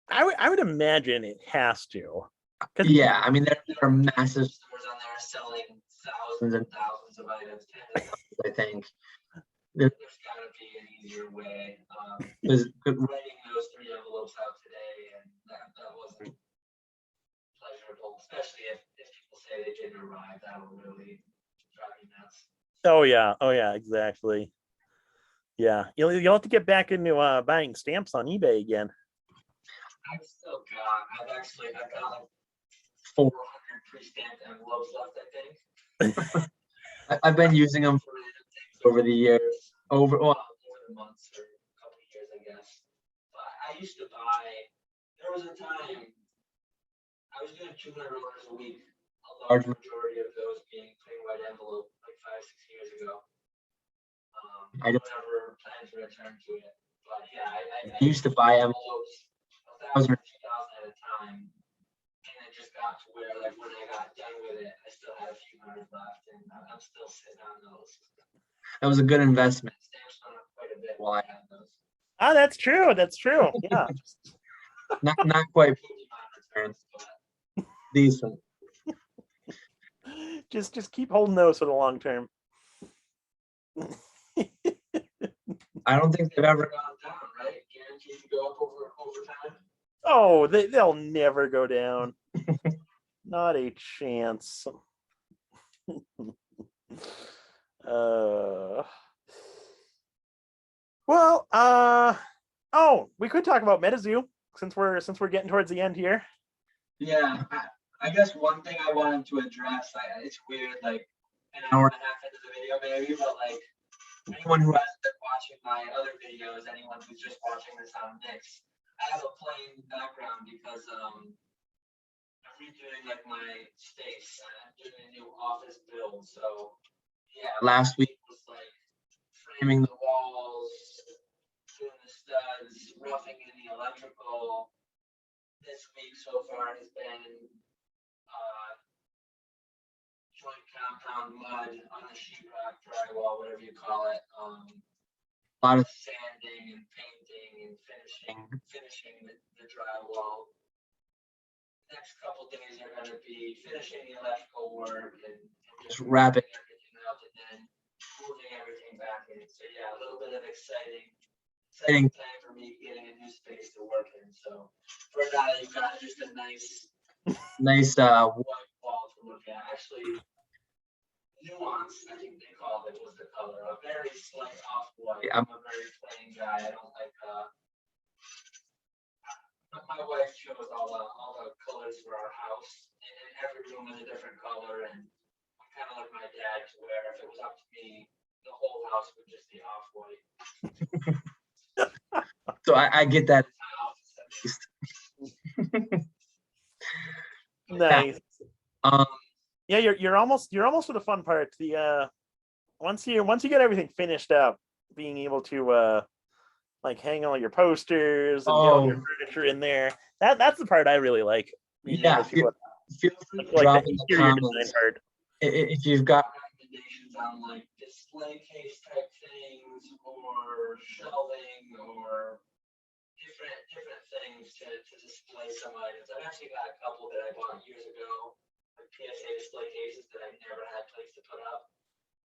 I would imagine it has to. Yeah, I mean there are massive stores on there selling thousands and thousands of items, tens of thousands, I think. There's got to be an easier way. Because writing those 3 envelopes out today, and that wasn't pleasurable, especially if people say they didn't arrive. That'll really drive me nuts. Oh yeah, exactly. Yeah, you'll have to get back into buying stamps on eBay again. I've got like 400 pre-stamped envelopes left, I think. I've been using them for over the years, over the months or a couple of years, I guess. But I used to buy. There was a time I was doing 200 orders a week. A large majority of those being plain white envelope, like 5-6 years ago. I don't ever plan to return to it, but yeah, I used to buy envelopes 1,000 or 2,000 at a time. And it just got to where, like, when I got done with it, I still had a few hundred left, and I'm still sitting on those. That was a good investment. Stamps went up quite a bit while I had those. Oh, that's true. That's true. Yeah. not quite returns, but decent. Just keep holding those for the long term. I don't think they've ever gone down, right? Guaranteed to go up over time. Oh, they'll never go down. Not a chance. Well, oh, we could talk about MetaZoo since we're getting towards the end here. Yeah, I guess one thing I wanted to address, it's weird, like an hour and a half into the video maybe, but like anyone who hasn't been watching my other videos, anyone who's just watching this on Nix, I have a plain background because I'm redoing like my space. I'm doing a new office build. So yeah, last week was like framing the walls, doing the studs, roughing in the electrical. This week so far has been joint compound mud on the sheetrock, drywall, whatever you call it. A lot of sanding and painting and finishing the drywall. Next couple days are going to be finishing the electrical work and just wrapping everything up and then moving everything back in. So yeah, a little bit of exciting time for me getting a new space to work in. So for now, you've got just a nice white wall to look at. Actually, nuance, I think they called it, was the color. A very slight off-white. I'm a very plain guy. I don't like my wife chose all the colors for our house, and every room is a different color. And I'm kind of like my dad, to where if it was up to me, the whole house would just be off-white. So I get that. Nice. Yeah. Yeah, you're almost to the fun part. The once you get everything finished up, being able to like hang all your posters and get all your furniture in there. That's the part I really like. Being Yeah, able to, feel free to like drop the in the interior design comments part. if you've got Recommendations on like display case type things or shelving or different things to display some items. I've actually got a couple that I bought years ago, like PSA display cases that I never had place to put up.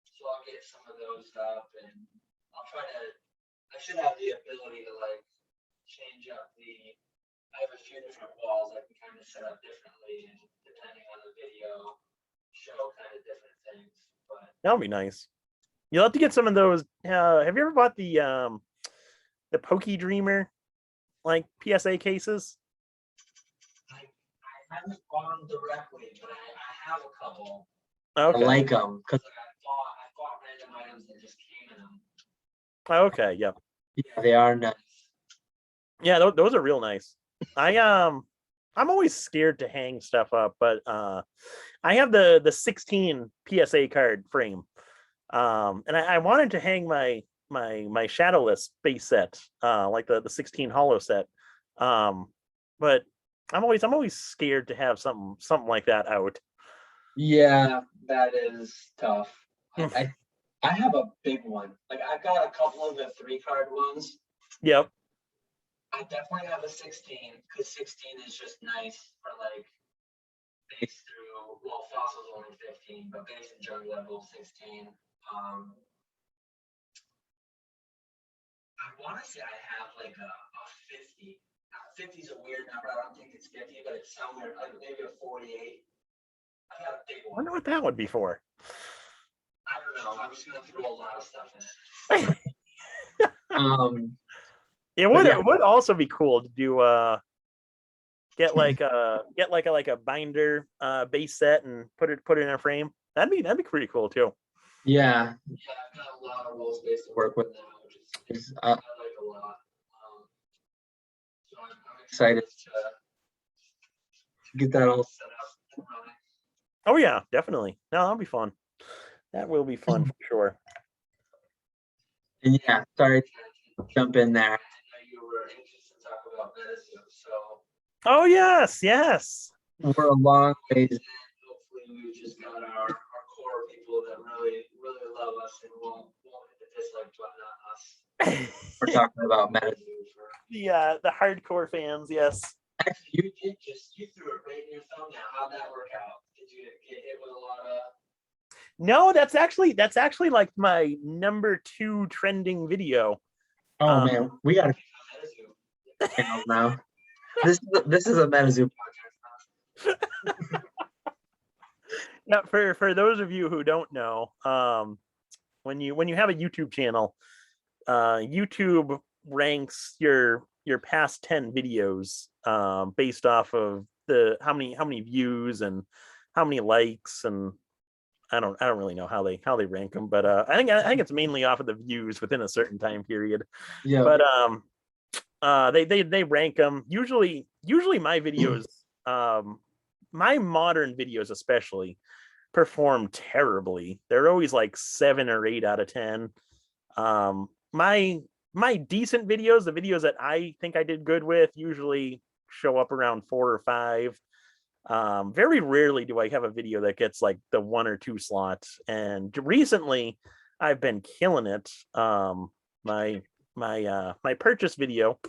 So I'll get some of those up and I should have the ability to like change up I have a few different walls I can kind of set up differently and depending on the video, show kind of different things. But That would be nice. You'll have to get some of those. Have you ever bought the Pokey Dreamer like PSA cases? I haven't bought them directly, but I have a couple. Okay. I like them because I bought random items that just came in them. Okay. Yep. yeah, they are nice. Yeah, those are real nice. I'm always scared to hang stuff up, but I have the 16 PSA card frame. And I wanted to hang my Shadowless base set, like the 16 hollow set. But I'm always scared to have something like that out. Yeah, that is tough. I have a big one. Like I've got a couple of the 3-card ones. Yep. I definitely have a 16 because 16 is just nice for like base through. Well, fossils only 15, but base and jug level 16. I want to say I have like a 50. 50 is a weird number. I don't think it's 50, but it's somewhere like maybe a 48. I got a big I one. wonder what that would be for. I don't know. I'm just gonna throw a lot of stuff in it. It would also be cool to do get like a binder base set and put it in a frame. That'd be pretty cool too. Yeah, Yeah, I've got a lot of roll space to work with now, which is I I like a lot. So I'm excited to to get that all. set up and running. Oh yeah, definitely. No, that'll be fun. That will be fun for sure. And yeah, sorry to jump in there. I know you were anxious to talk about medicine, so Oh yes, yes. We're a long ways. hopefully we just got our core people that really love us and won't hit the dislike button on us. We're talking about medicine. The hardcore fans, yes. Actually, You threw it right in your thumbnail. How'd that work out? Did you get hit with a lot of? No, that's actually like my number 2 trending video. oh man, we gotta channels now. This is a MetaZoo podcast. Yeah, for those of you who don't know, when you have a YouTube channel, YouTube ranks your past 10 videos based off of the how many views and how many likes, and I don't really know how they rank them, but I think it's mainly off of the views within a certain time period. Yeah. But they rank them usually my videos, my modern videos especially, perform terribly. They're always like 7 or 8 out of 10. My decent videos, the videos that I think I did good with, usually show up around 4 or 5. Very rarely do I have a video that gets like the 1 or 2 slots. And recently I've been killing it. My purchase video,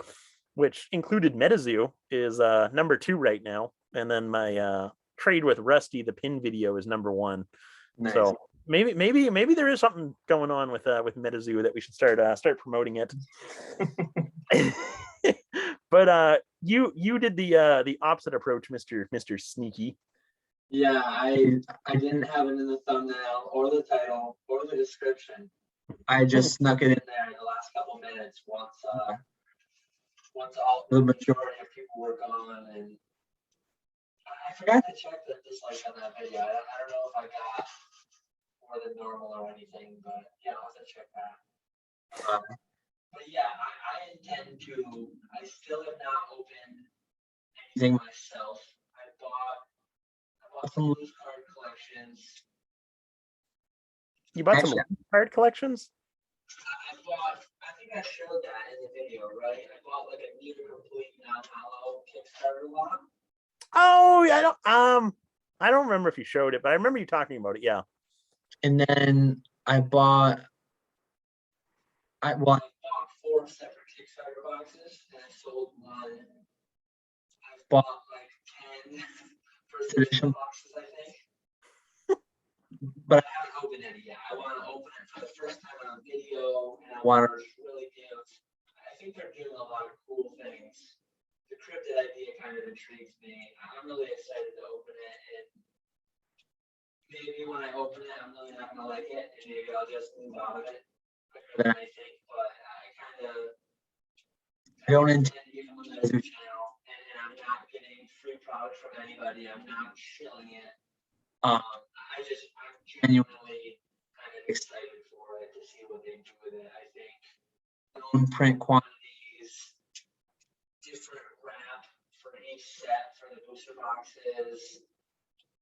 which included MetaZoo, is number 2 right now. And then my trade with Rusty, the pin video, is number 1. Nice. So maybe there is something going on with MetaZoo that we should start promoting it. But you did the opposite approach, Mr. Sneaky. Yeah, I didn't have it in the thumbnail or the title or the description. I just snuck it in There in the last couple minutes once all the majority of people were gone, and I forgot to check the dislike on that video. I don't know if I got more than normal or anything, but yeah, I'll have to check that. But yeah, I intend to. I still have not opened anything myself. I bought some loose card collections. You bought some card collections? I think think I showed that in the video, right? I bought like a near complete non-hollow Kickstarter lot. Oh, yeah, I don't remember if you showed it, but I remember you talking about it. Yeah. And then I bought, I bought 4 separate Kickstarter boxes, and I sold one. I've bought like 10 first edition boxes, I think. But I haven't opened any yet. I want to open it for the first time on video, and I want to really give. I think they're doing a lot of cool things. The cryptid idea kind of intrigues me. I'm really excited to open it, and maybe when I open it, I'm really not gonna like it, and maybe I'll just move out of it quicker than I think. But I don't intend to become a Metazoom channel, and I'm not getting free product from anybody. I'm not shilling it. I'm genuinely kind of excited for it to see what they do with it. I think known print quantities, different wrap for each set for the booster boxes.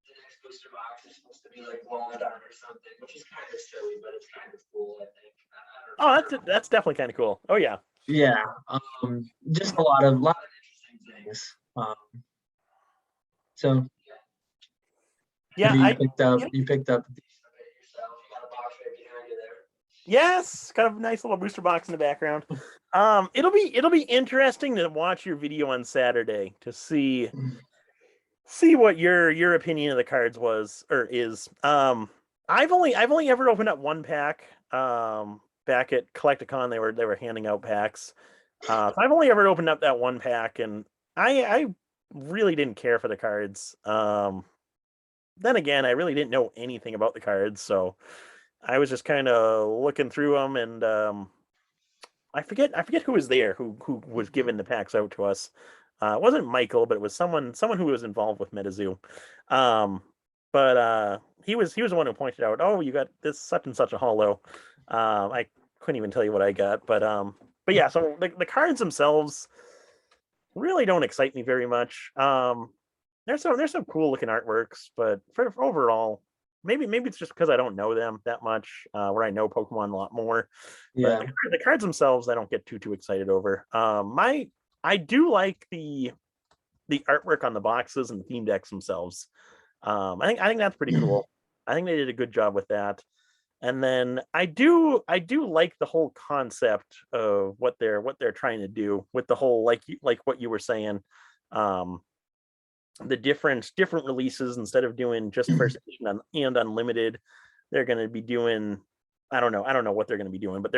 The next booster box is supposed to be like walnut art or something, which is kind of silly, but it's kind of cool, I think. I don't know. Oh, that's definitely kind of cool. Oh yeah. yeah, just a lot of interesting things. So Yeah, you I picked up you know, you picked up Yourself, you got a box right behind you there. yes, kind of a nice little booster box in the background. It'll be interesting to watch your video on Saturday to see what your opinion of the cards was or is. I've only ever opened up one pack. Back at Collecticon, they were handing out packs. So I've only ever opened up that one pack, and I really didn't care for the cards. Then again, I really didn't know anything about the cards, so I was just kind of looking through them, and I forget who was there who was giving the packs out to us. It wasn't Michael, but it was someone who was involved with MetaZoo. But he was the one who pointed out, oh, you got this such and such a hollow. I couldn't even tell you what I got, but yeah. So the cards themselves really don't excite me very much. There's some cool looking artworks, but for overall, maybe it's just because I don't know them that much, where I know Pokemon a lot more. yeah. But the cards themselves, I don't get too excited over. I do like the artwork on the boxes and the theme decks themselves. I think that's pretty cool. I think they did a good job with that. And then I do like the whole concept of what they're trying to do with the whole like what you were saying. The different releases, instead of doing just first edition and unlimited, they're going to be doing, I don't know what they're going to be doing, but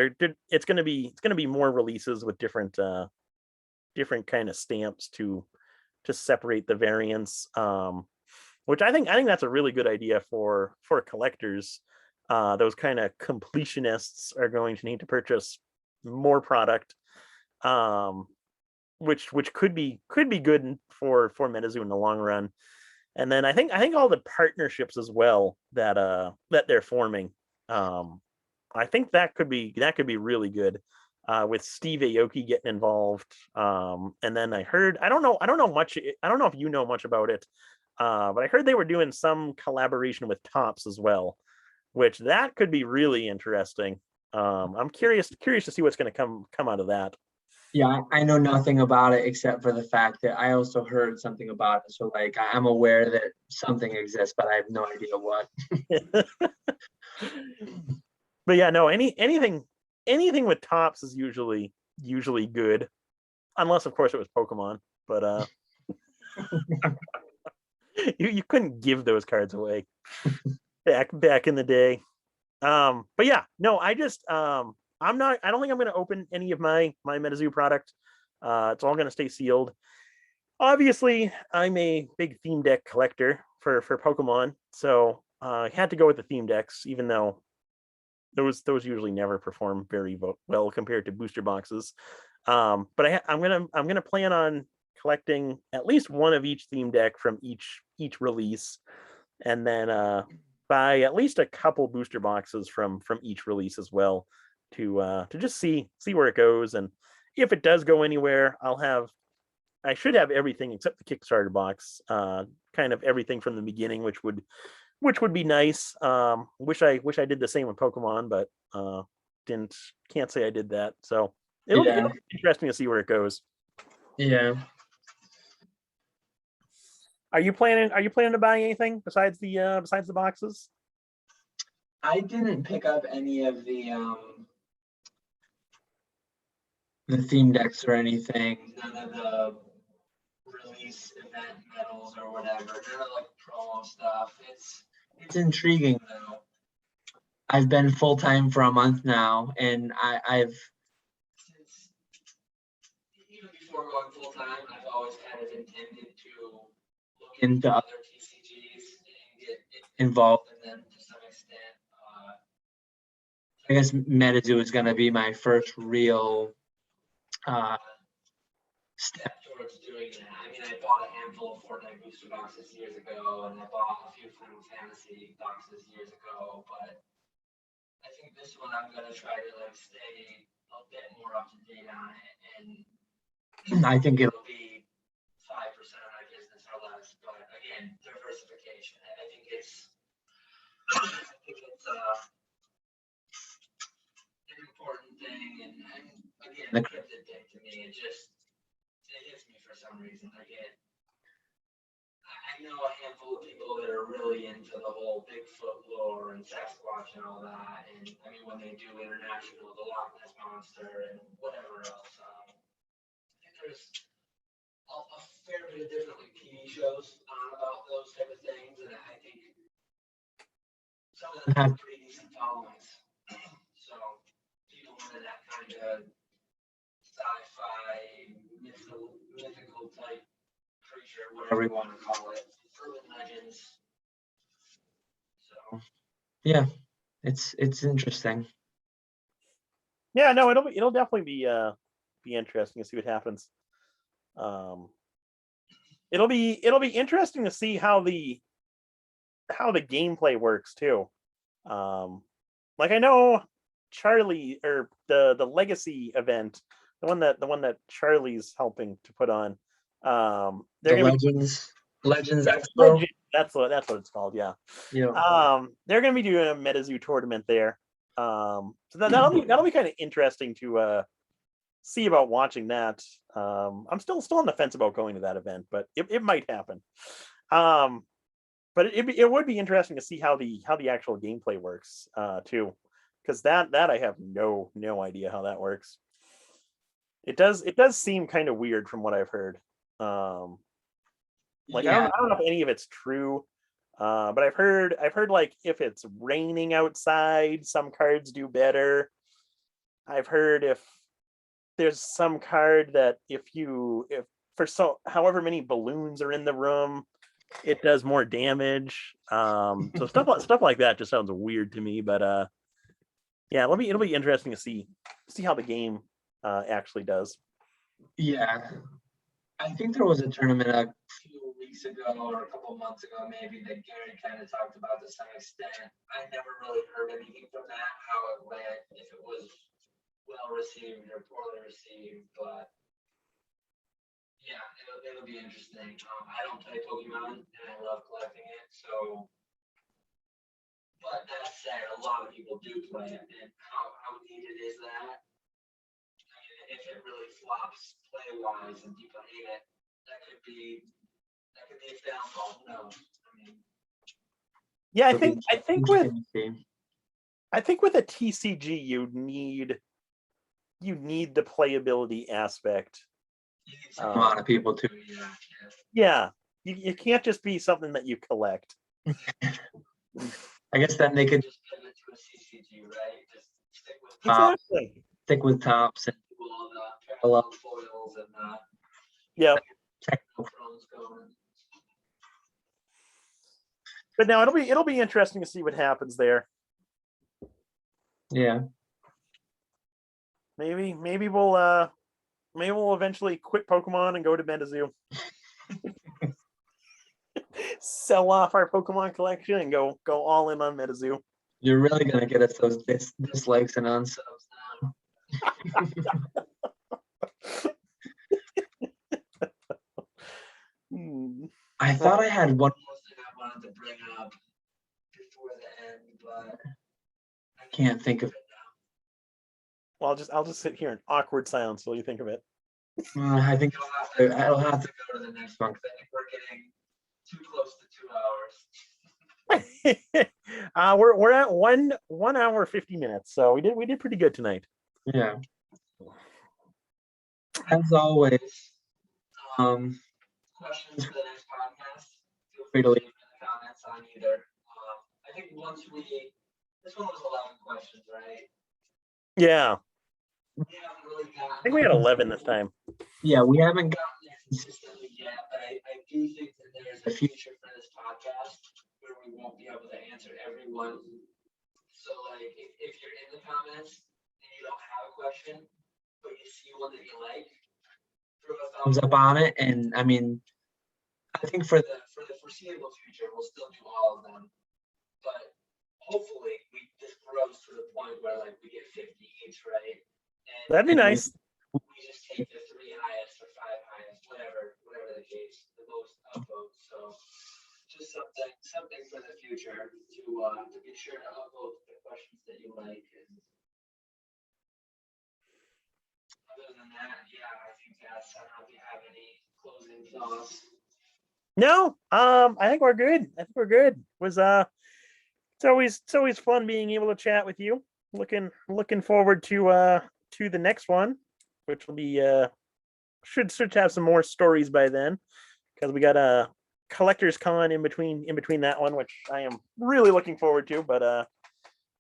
it's going to be more releases with different kind of stamps to separate the variants, which I think that's a really good idea for collectors. Those kind of completionists are going to need to purchase more product, which could be good for MetaZoo in the long run. And then I think all the partnerships as well that they're forming, I think that could be really good, with Steve Aoki getting involved. And then I don't know much. I don't know if you know much about it, but I heard they were doing some collaboration with Topps as well, which that could be really interesting. I'm curious to see what's going to come out of that. Yeah, I know nothing about it except for the fact that I also heard something about it. So like I'm aware that something exists, but I have no idea what. But yeah, no, anything with Topps is usually good, unless of course it was Pokemon. But you couldn't give those cards away back in the day. But yeah, no, I just I don't think I'm gonna open any of my MetaZoo product. It's all gonna stay sealed. Obviously, I'm a big theme deck collector for Pokemon, so I had to go with the theme decks, even though those usually never perform very well compared to booster boxes. But I'm gonna plan on collecting at least one of each theme deck from each release, and then buy at least a couple booster boxes from each release as well, to just see where it goes. And if it does go anywhere, I should have everything except the Kickstarter box, kind of everything from the beginning, which would be nice. Wish I did the same with Pokemon, but can't say I did that. So It'll Yeah. be interesting to see where it goes. Yeah. Are you planning to buy anything besides the boxes? I didn't pick up any of the theme decks or anything. None of the release event medals or whatever. None of like promo stuff. It's intriguing though. I've been full time for a month now, and I've since even before going full time, I've always kind of intended to look into other TCGs and get involved in them to some extent. I guess MetaZoo is going to be my first real step towards doing that. I mean, I bought a handful of Fortnite booster boxes years ago, and I bought a few Final Fantasy boxes years ago, but I think this one I'm going to try to like stay a bit more up to date on it, and I think it'll be 5% of my business or less. But again, diversification. I think it's an important thing, and again, the cryptid thing to me, it hits me for some reason. Again, I know a handful of people that are really into the whole Bigfoot lore and Sasquatch and all that, and I mean when they do international, the Loch Ness monster and whatever else. I think there's a fair bit of different like TV shows about those type of things, and I think some of them have pretty decent followings. So people into that kind of sci-fi, mythical type creature, whatever you want to call it, urban legends. So yeah, it's interesting. Yeah, no, it'll definitely be interesting to see what happens. It'll be interesting to see how the gameplay works too. Like I know Charlie or the legacy event, the one that Charlie's helping to put on. They're The gonna Legends be, Expo. that's what it's called. Yeah. Yeah. They're gonna be doing a MetaZoo tournament there. So that'll be kind of interesting to see about watching that. I'm still on the fence about going to that event, but it might happen. But it would be interesting to see how the actual gameplay works too, because that I have no idea how that works. It does seem kind of weird from what I've heard. Like I don't know if any of it's true, but I've heard like if it's raining outside, some cards do better. I've heard if there's some card that if for however many balloons are in the room, it does more damage. So stuff like that just sounds weird to me. But yeah, it'll be interesting to see how the game actually does. Yeah, I think there was a tournament a few weeks ago or a couple of months ago, maybe that Gary kind of talked about to some extent. I never really heard anything from that, how it went, if it was well received or poorly received, but yeah, it'll be interesting. I don't play Pokemon and I love collecting it, so. But that said, a lot of people do play it, and how needed is that? I mean, if it really flops play-wise and people hate it, that could be its downfall. Who knows? I mean, yeah, I think with a TCG you need the playability aspect. You need a lot of people too. Yeah, you can't just be something that you collect. I guess then they could just pivot to a CCG, right? Just stick with tops. Exactly. Stick with tops and do all the parallel foils and technochromes going. But now it'll be interesting to see what happens there. Yeah. Maybe we'll eventually quit Pokemon and go to MetaZoo. Sell off our Pokemon collection and go all in on MetaZoo. You're really gonna get us those dislikes and unsubs now. I thought I had one more thing I wanted to bring up before the end, but I can't think of it now. I'll just sit here in awkward silence while you think of it. I think I'll have to go to the next one because I think we're getting too close to 2 hours. We're at 1 hour 50 minutes, so we did pretty good tonight. Yeah. As always, questions for the next podcast, feel free to leave in the comments on either. I think this one was 11 questions, right? Yeah, We haven't really gotten. I think we had 11 this time. Yeah, we haven't gotten there consistently yet, but I do think that there's a future for this podcast where we won't be able to answer everyone. So, like, if you're in the comments and you don't have a question, but you see one that you like, throw a thumbs up on it. And I mean, I think for the foreseeable future, we'll still do all of them. But hopefully, this grows to the point where like we get 50 each, right? And That'd be nice. we just take the 3 highest or 5 highest, whatever the case, the most upvotes. So just something for the future to be sure to upvote the questions that you like. And other than that, yeah, I think that's. I don't know if you have any closing thoughts. No, I think we're good. I think we're good. It's always fun being able to chat with you. Looking forward to the next one, which will be should have some more stories by then, because we got a collector's con in between that one, which I am really looking forward to. But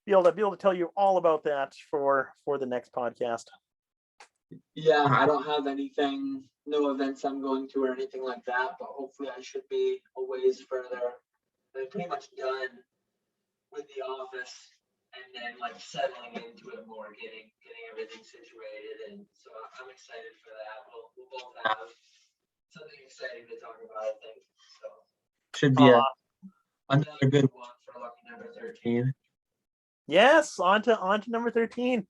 be able to tell you all about that for the next podcast. Yeah, I don't have anything, no events I'm going to or anything like that, but hopefully I should be a ways further. I'm pretty much done with the office and then like settling into it more, getting everything situated. And so I'm excited for that. We'll both have something exciting to talk about, I think. So should be another good one for lucky number 13. Yes, on to number 13.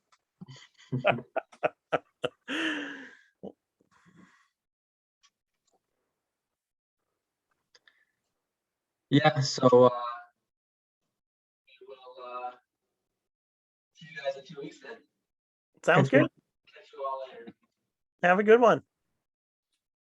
Yeah, so we will see you guys in 2 weeks then. Sounds good. Catch you all later. Have a good one.